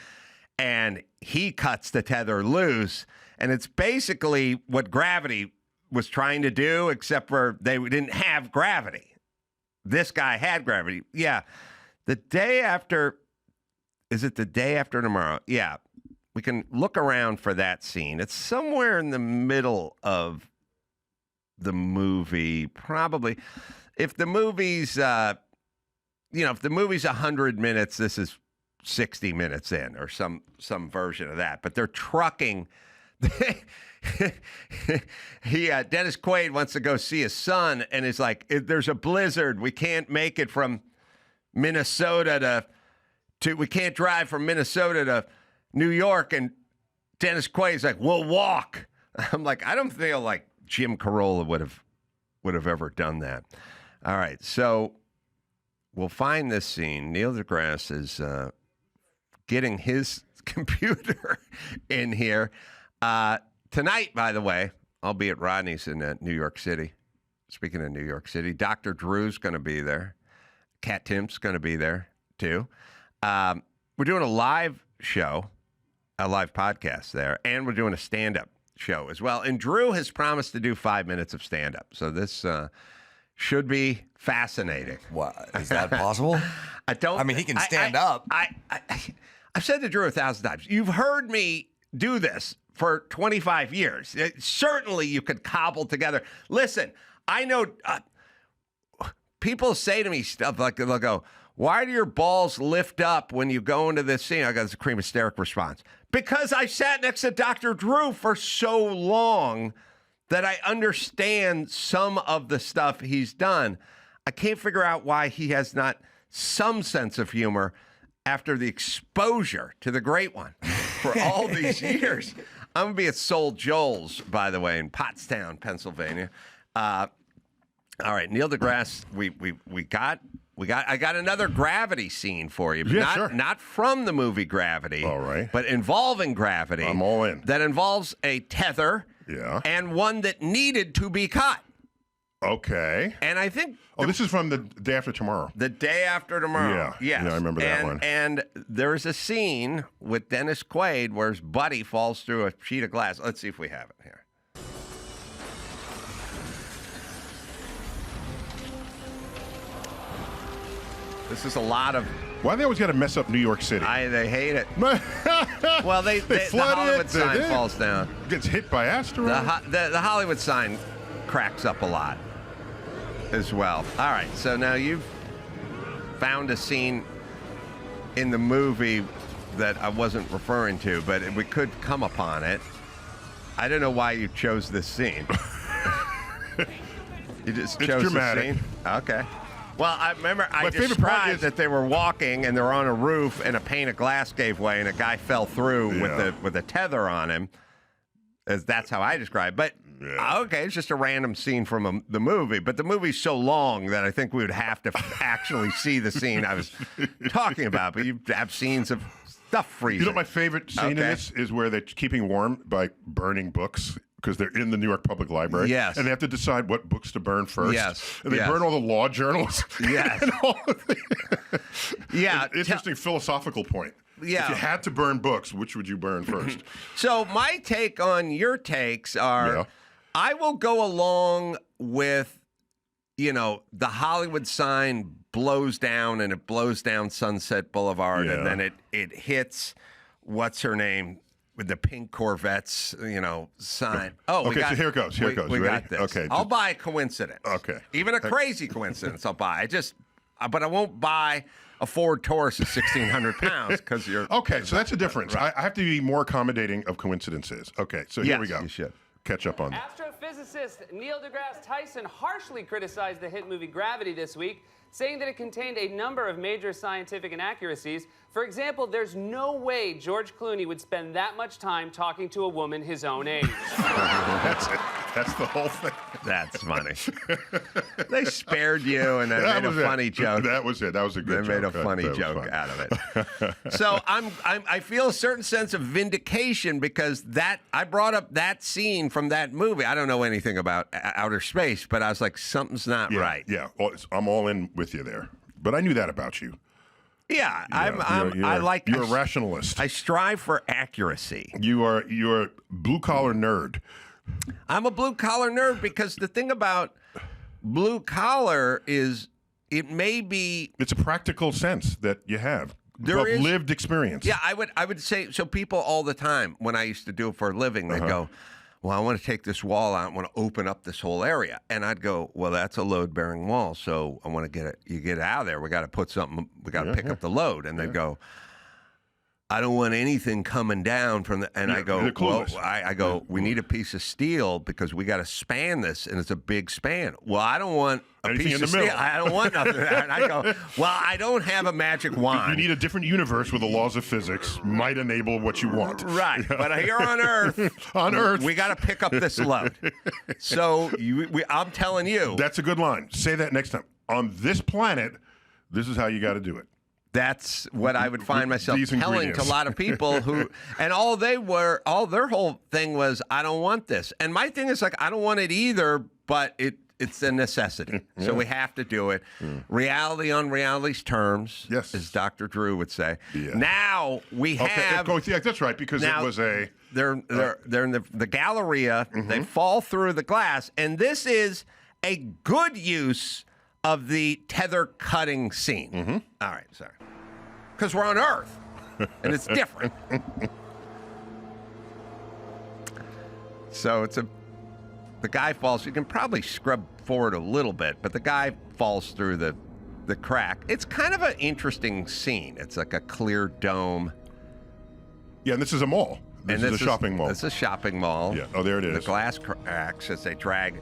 and he cuts the tether loose, and it's basically what gravity was trying to do, except for they didn't have gravity. This guy had gravity. Yeah. The day after, is it The Day After Tomorrow? Yeah. We can look around for that scene. It's somewhere in the middle of the movie, probably. If the movie's if the movie's 100 minutes, this is 60 minutes in, or some version of that. But they're trucking. Dennis Quaid wants to go see his son, and is like, "There's a blizzard. We can't make it from Minnesota to. We can't drive from Minnesota to New York." And Dennis Quaid's like, "We'll walk." I'm like, I don't feel like Jim Carolla would have ever done that. All right, so we'll find this scene. Neil deGrasse is getting his computer in here. Tonight, by the way, I'll be at Rodney's in New York City. Speaking of New York City, Dr. Drew's going to be there. Kat Timp's going to be there, too. We're doing a live show, a live podcast there, and we're doing a stand-up show as well. And Drew has promised to do 5 minutes of stand-up. So this should be fascinating. What? Is that possible? I mean, he can stand up. I've said to Drew 1,000 times, you've heard me do this for 25 years. Certainly you could cobble together. Listen, I know people say to me stuff like, they'll go, "Why do your balls lift up when you go into this scene?" I got this cream hysteric response. Because I sat next to Dr. Drew for so long that I understand some of the stuff he's done. I can't figure out why he has not some sense of humor after the exposure to the great one for all these years. I'm going to be at Soul Joel's, by the way, in Pottstown, Pennsylvania. All right, Neil deGrasse, I got another Gravity scene for you. Yeah, sure. Not from the movie Gravity. All right. But involving gravity. I'm all in. That involves a tether. Yeah. And one that needed to be cut. Okay. And I think... this is from the day after tomorrow. The day after tomorrow. Yeah. Yes. Yeah, I remember that one. And there's a scene with Dennis Quaid where his buddy falls through a sheet of glass. Let's see if we have it here. This is a lot of... Why they always got to mess up New York City? They hate it. Well, the Hollywood sign falls down. Gets hit by asteroids. The Hollywood sign cracks up a lot as well. All right, so now you've found a scene in the movie that I wasn't referring to, but we could come upon it. I don't know why you chose this scene. You just chose dramatic. the scene? Okay. Well, I remember I favorite part described is that they were walking and they're on a roof and a pane of glass gave way and a guy fell through with a tether on him. That's how I described it. But okay, it's just a random scene from the movie. But the movie's so long that I think we would have to actually see the scene I was talking about. But you have scenes of stuff freezing. You know, my favorite scene in this is where they're keeping warm by burning books. Because they're in the New York Public Library. Yes. And they have to decide what books to burn first. Yes. And they burn all the law journals. Yes. And all of the interesting philosophical point. Yeah. If you had to burn books, which would you burn first? So my take on your takes are, I will go along with, the Hollywood sign blows down and it blows down Sunset Boulevard and then it hits, what's her name? With the pink Corvettes, sign. Oh, okay, so here it goes. We Ready? got this. Okay. I'll buy a coincidence. Okay. Even a crazy coincidence, I'll buy. But I won't buy a Ford Taurus of 1,600 pounds because you're. Okay, so that's the difference. Right. I have to be more accommodating of coincidences. Okay, so here we go. You should. Catch up on that. Astrophysicist Neil deGrasse Tyson harshly criticized the hit movie Gravity this week, saying that it contained a number of major scientific inaccuracies. For example, there's no way George Clooney would spend that much time talking to a woman his own age. That's it. That's the whole thing. That's funny. They spared you and they made a funny joke. That was it. That was a good joke. They made a funny joke out of it. So I feel a certain sense of vindication because I brought up that scene from that movie. I don't know anything about outer space, but I was like, something's not right. Yeah, I'm all in with you there. But I knew that about you. Yeah, you're a rationalist. I strive for accuracy. You're a blue collar nerd. I'm a blue collar nerd because the thing about blue collar is it's a practical sense that you have. There is lived experience. Yeah, I would say so. People all the time when I used to do it for a living, they go, well, I want to take this wall out. I want to open up this whole area. And I'd go, well, that's a load-bearing wall, so I want to get it. You get it out of there. We got to put something. We got to pick up the load. And they'd go, I don't want anything coming down from the. And I go, well, I go, we need a piece of steel because we got to span this, and it's a big span. Well, I don't want anything piece in the of middle. steel. I don't want nothing. And I go, well, I don't have a magic wand. You need a different universe where the laws of physics might enable what you want. Right, but here on Earth, we got to pick up this load. So I'm telling you, that's a good line. Say that next time. On this planet, this is how you got to do it. That's what I would find myself These telling to a ingredients. lot of people who, and all their whole thing was, I don't want this. And my thing is like, I don't want it either, but it's a necessity. So we have to do it. Reality on reality's terms, as Dr. Drew would say. Yeah. Now we have. Yeah, that's right, because it was a. They're in the Galleria. They fall through the glass, and this is a good use of the tether cutting scene. All right, sorry. Because we're on Earth, and it's different. So the guy falls. You can probably scrub forward a little bit, but the guy falls through the crack. It's kind of an interesting scene. It's like a clear dome. Yeah, and this is a mall. This is a shopping mall. It's a shopping mall. Yeah. Oh, there it is. The glass cracks as they drag.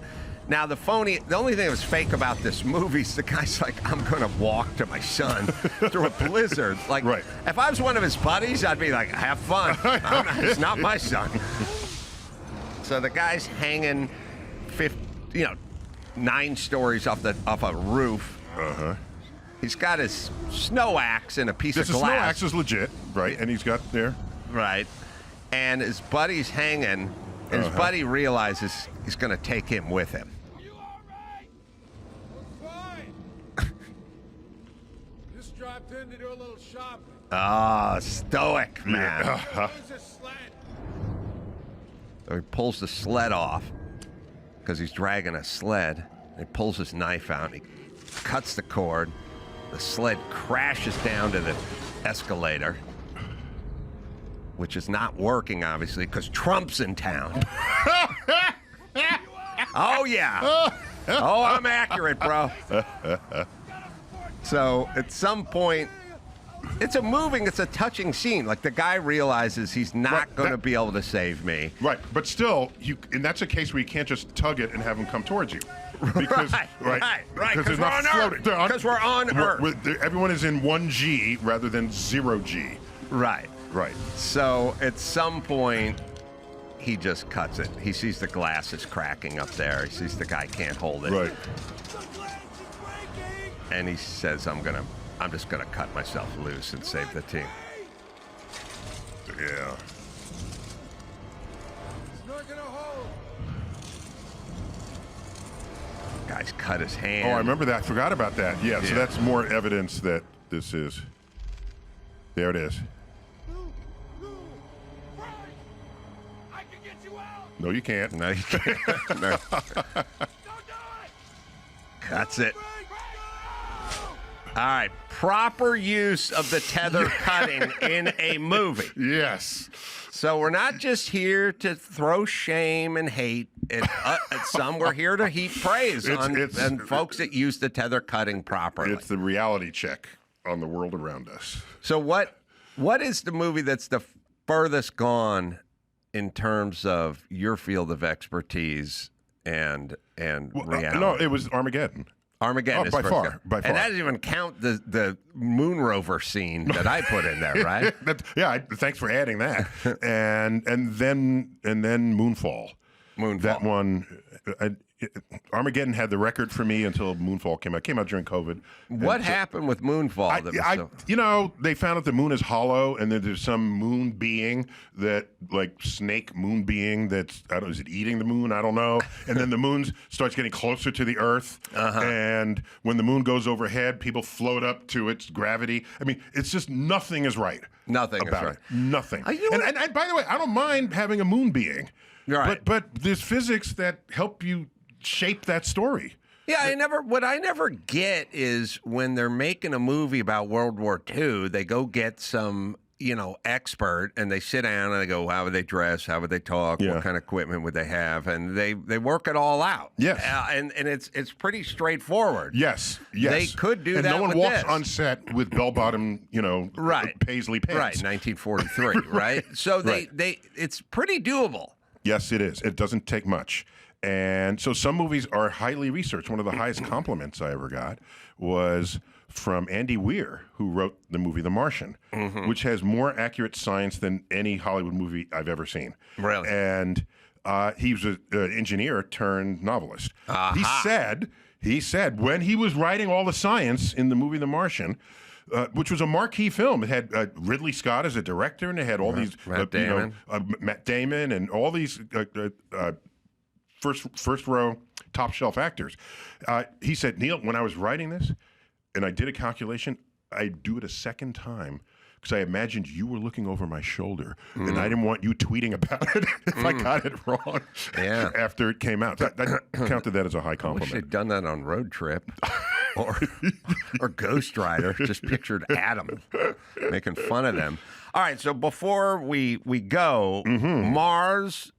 Now, the only thing that was fake about this movie is the guy's like, I'm going to walk to my son through a blizzard. Like, if I was one of his buddies, I'd be like, have fun. It's not my son. So the guy's hanging 9 stories off a roof. He's got his snow axe and a piece of glass. Snow axe is legit, right? And he's got there. Right. And his buddy's hanging. And his buddy realizes he's going to take him with him. Just dropped in to do a little shopping. Ah, stoic, man. Yeah. So he pulls the sled off because he's dragging a sled. He pulls his knife out. And he cuts the cord. The sled crashes down to the escalator, which is not working, obviously, because Trump's in town. Oh, yeah. Oh, I'm accurate, bro. So at some point, it's a touching scene. Like, the guy realizes he's not going to be able to save me. Right, but still, and that's a case where you can't just tug it and have him come towards you. Because, right. Because we're on Earth. Because we're on Earth. Everyone is in 1G rather than 0G. Right. Right. So at some point, he just cuts it. He sees the glass is cracking up there. He sees the guy can't hold it. Right. And he says, I'm just gonna cut myself loose and save the team. Yeah. Guy's cut his hand. Oh, I remember that. I forgot about that. Yeah, so that's more evidence that this is. There it is. No, you can't. No, you can't. No. Cuts it. All right. Proper use of the tether cutting in a movie. Yes. So we're not just here to throw shame and hate at some. We're here to heap praise on folks that use the tether cutting properly. It's the reality check on the world around us. So what is the movie that's the furthest gone in terms of your field of expertise and reality? No, it was Armageddon. Armageddon is by far. And that doesn't even count the moon rover scene that I put in there, right? Thanks for adding that. and then Moonfall. That one, Armageddon had the record for me until Moonfall came out. It came out during COVID. What happened with Moonfall? They found out the moon is hollow, and then there's some moon being that, like snake moon being that's, I don't know, is it eating the moon? I don't know. And then the moon starts getting closer to the Earth, and when the moon goes overhead, people float up to its gravity. I mean, it's just nothing is right. Nothing about is right. it. Nothing. And by the way, I don't mind having a moon being. Right. But there's physics that help you shape that story. Yeah, what I never get is when they're making a movie about World War II, they go get some, expert, and they sit down and they go, how would they dress? How would they talk? Yeah. What kind of equipment would they have? And they work it all out. Yes. And it's pretty straightforward. Yes. They could do and that no one with walks this. on set with bell-bottom, Right. paisley pants. Right, 1943, right? So it's pretty doable. Yes, it is. It doesn't take much. And so some movies are highly researched. One of the highest compliments I ever got was from Andy Weir, who wrote the movie The Martian, which has more accurate science than any Hollywood movie I've ever seen. Really? And he was an engineer turned novelist. He said when he was writing all the science in the movie The Martian, which was a marquee film. It had Ridley Scott as a director, and it had all these Matt Damon. Matt Damon and all these first row top shelf actors. He said, Neil, when I was writing this, and I did a calculation, I'd do it a second time because I imagined you were looking over my shoulder, and I didn't want you tweeting about it if I got it wrong after it came out. I counted that as a high I compliment. wish they'd done that on Road Trip or Ghost Rider. Just pictured Adam making fun of them. All right, so before we go, Mars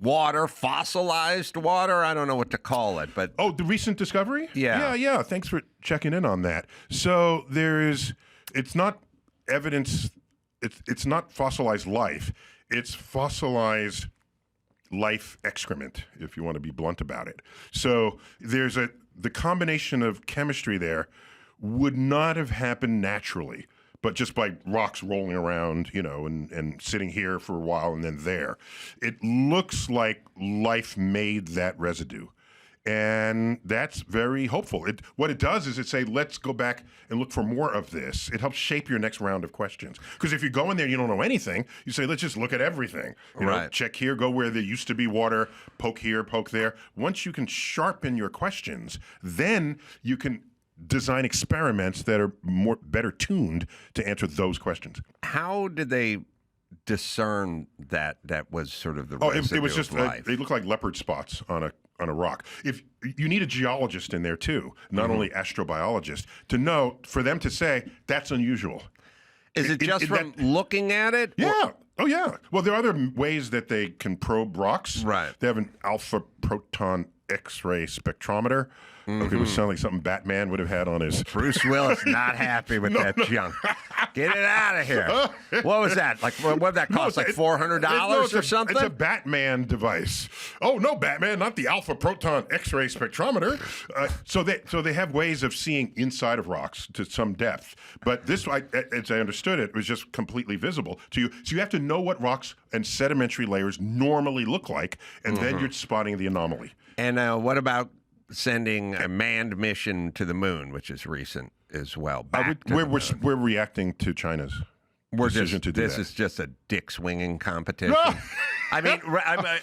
water, fossilized water. I don't know what to call it, but the recent discovery. Yeah. Thanks for checking in on that. So it's not evidence. It's not fossilized life. It's fossilized life excrement, if you want to be blunt about it. So the combination of chemistry there would not have happened naturally, but just by rocks rolling around, and sitting here for a while and then there. It looks like life made that residue. And that's very hopeful. What it does is it say, let's go back and look for more of this. It helps shape your next round of questions. Because if you go in there and you don't know anything, you say, let's just look at everything. Check here, go where there used to be water, poke here, poke there. Once you can sharpen your questions, then you can design experiments that are better tuned to answer those questions. How did they discern that was sort of the residue it was just of life? they look like leopard spots on a rock. If you need a geologist in there too, not only astrobiologist, to know, for them to say that's unusual. Is it just from looking at it? Yeah. Oh yeah. Well, there are other ways that they can probe rocks. Right. They have an alpha proton X-ray spectrometer. Okay, it would sound like something Batman would have had on his. Bruce Willis not happy with that junk. Get it out of here. What was that? Like, what did that cost? Like $400 or something? It's a Batman device. Oh no, Batman, not the alpha proton X-ray spectrometer. So they have ways of seeing inside of rocks to some depth. But this, as I understood it, was just completely visible to you. So you have to know what rocks and sedimentary layers normally look like, and then you're spotting the anomaly. And what about sending a manned mission to the moon, which is recent as well? We're reacting to China's decision to do that. This is just a dick swinging competition. I mean,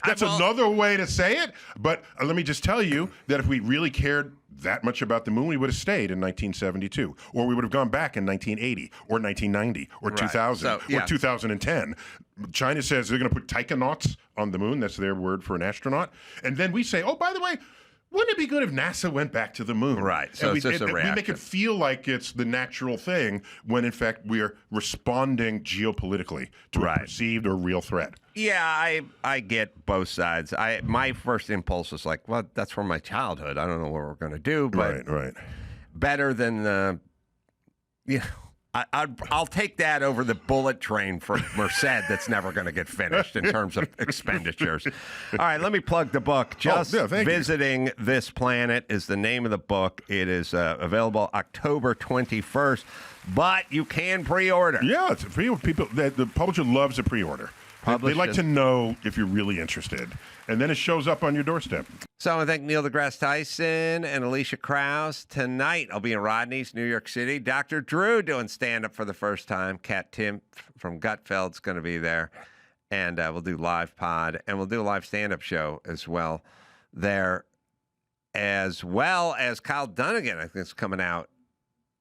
that's another way to say it. But let me just tell you that if we really cared that much about the moon, we would have stayed in 1972, or we would have gone back in 1980, or 1990, or 2000, or 2010. China says they're going to put taikonauts on the moon. That's their word for an astronaut. And then we say, oh, by the way, wouldn't it be good if NASA went back to the moon? Right. So it's just a reaction. We make it feel like it's the natural thing when, in fact, we are responding geopolitically to a perceived or real threat. Yeah, I get both sides. My first impulse is like, well, that's from my childhood. I don't know what we're going to do, but better than I'll take that over the bullet train for Merced that's never going to get finished in terms of expenditures. All right, let me plug the book. Just Visiting This Planet is the name of the book. It is available October 21st, but you can pre-order. Yeah, it's free. The publisher loves a pre-order. They like to know if you're really interested. And then it shows up on your doorstep. So I want to thank Neil deGrasse Tyson and ELISHA KRAUSS. Tonight, I'll be in Rodney's, New York City. Dr. Drew doing stand-up for the first time. Kat Timp from Gutfeld's going to be there. And we'll do live pod. And we'll do a live stand-up show as well there. As well as Kyle Dunnigan, I think, is coming out.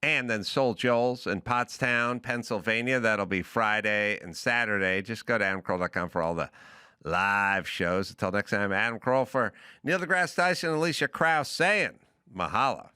And then Soul Joel's in Pottstown, Pennsylvania. That'll be Friday and Saturday. Just go to adamcarolla.com for all the live shows. Until next time, Adam Carolla for Neil deGrasse Tyson and ELISHA KRAUSS saying mahalo.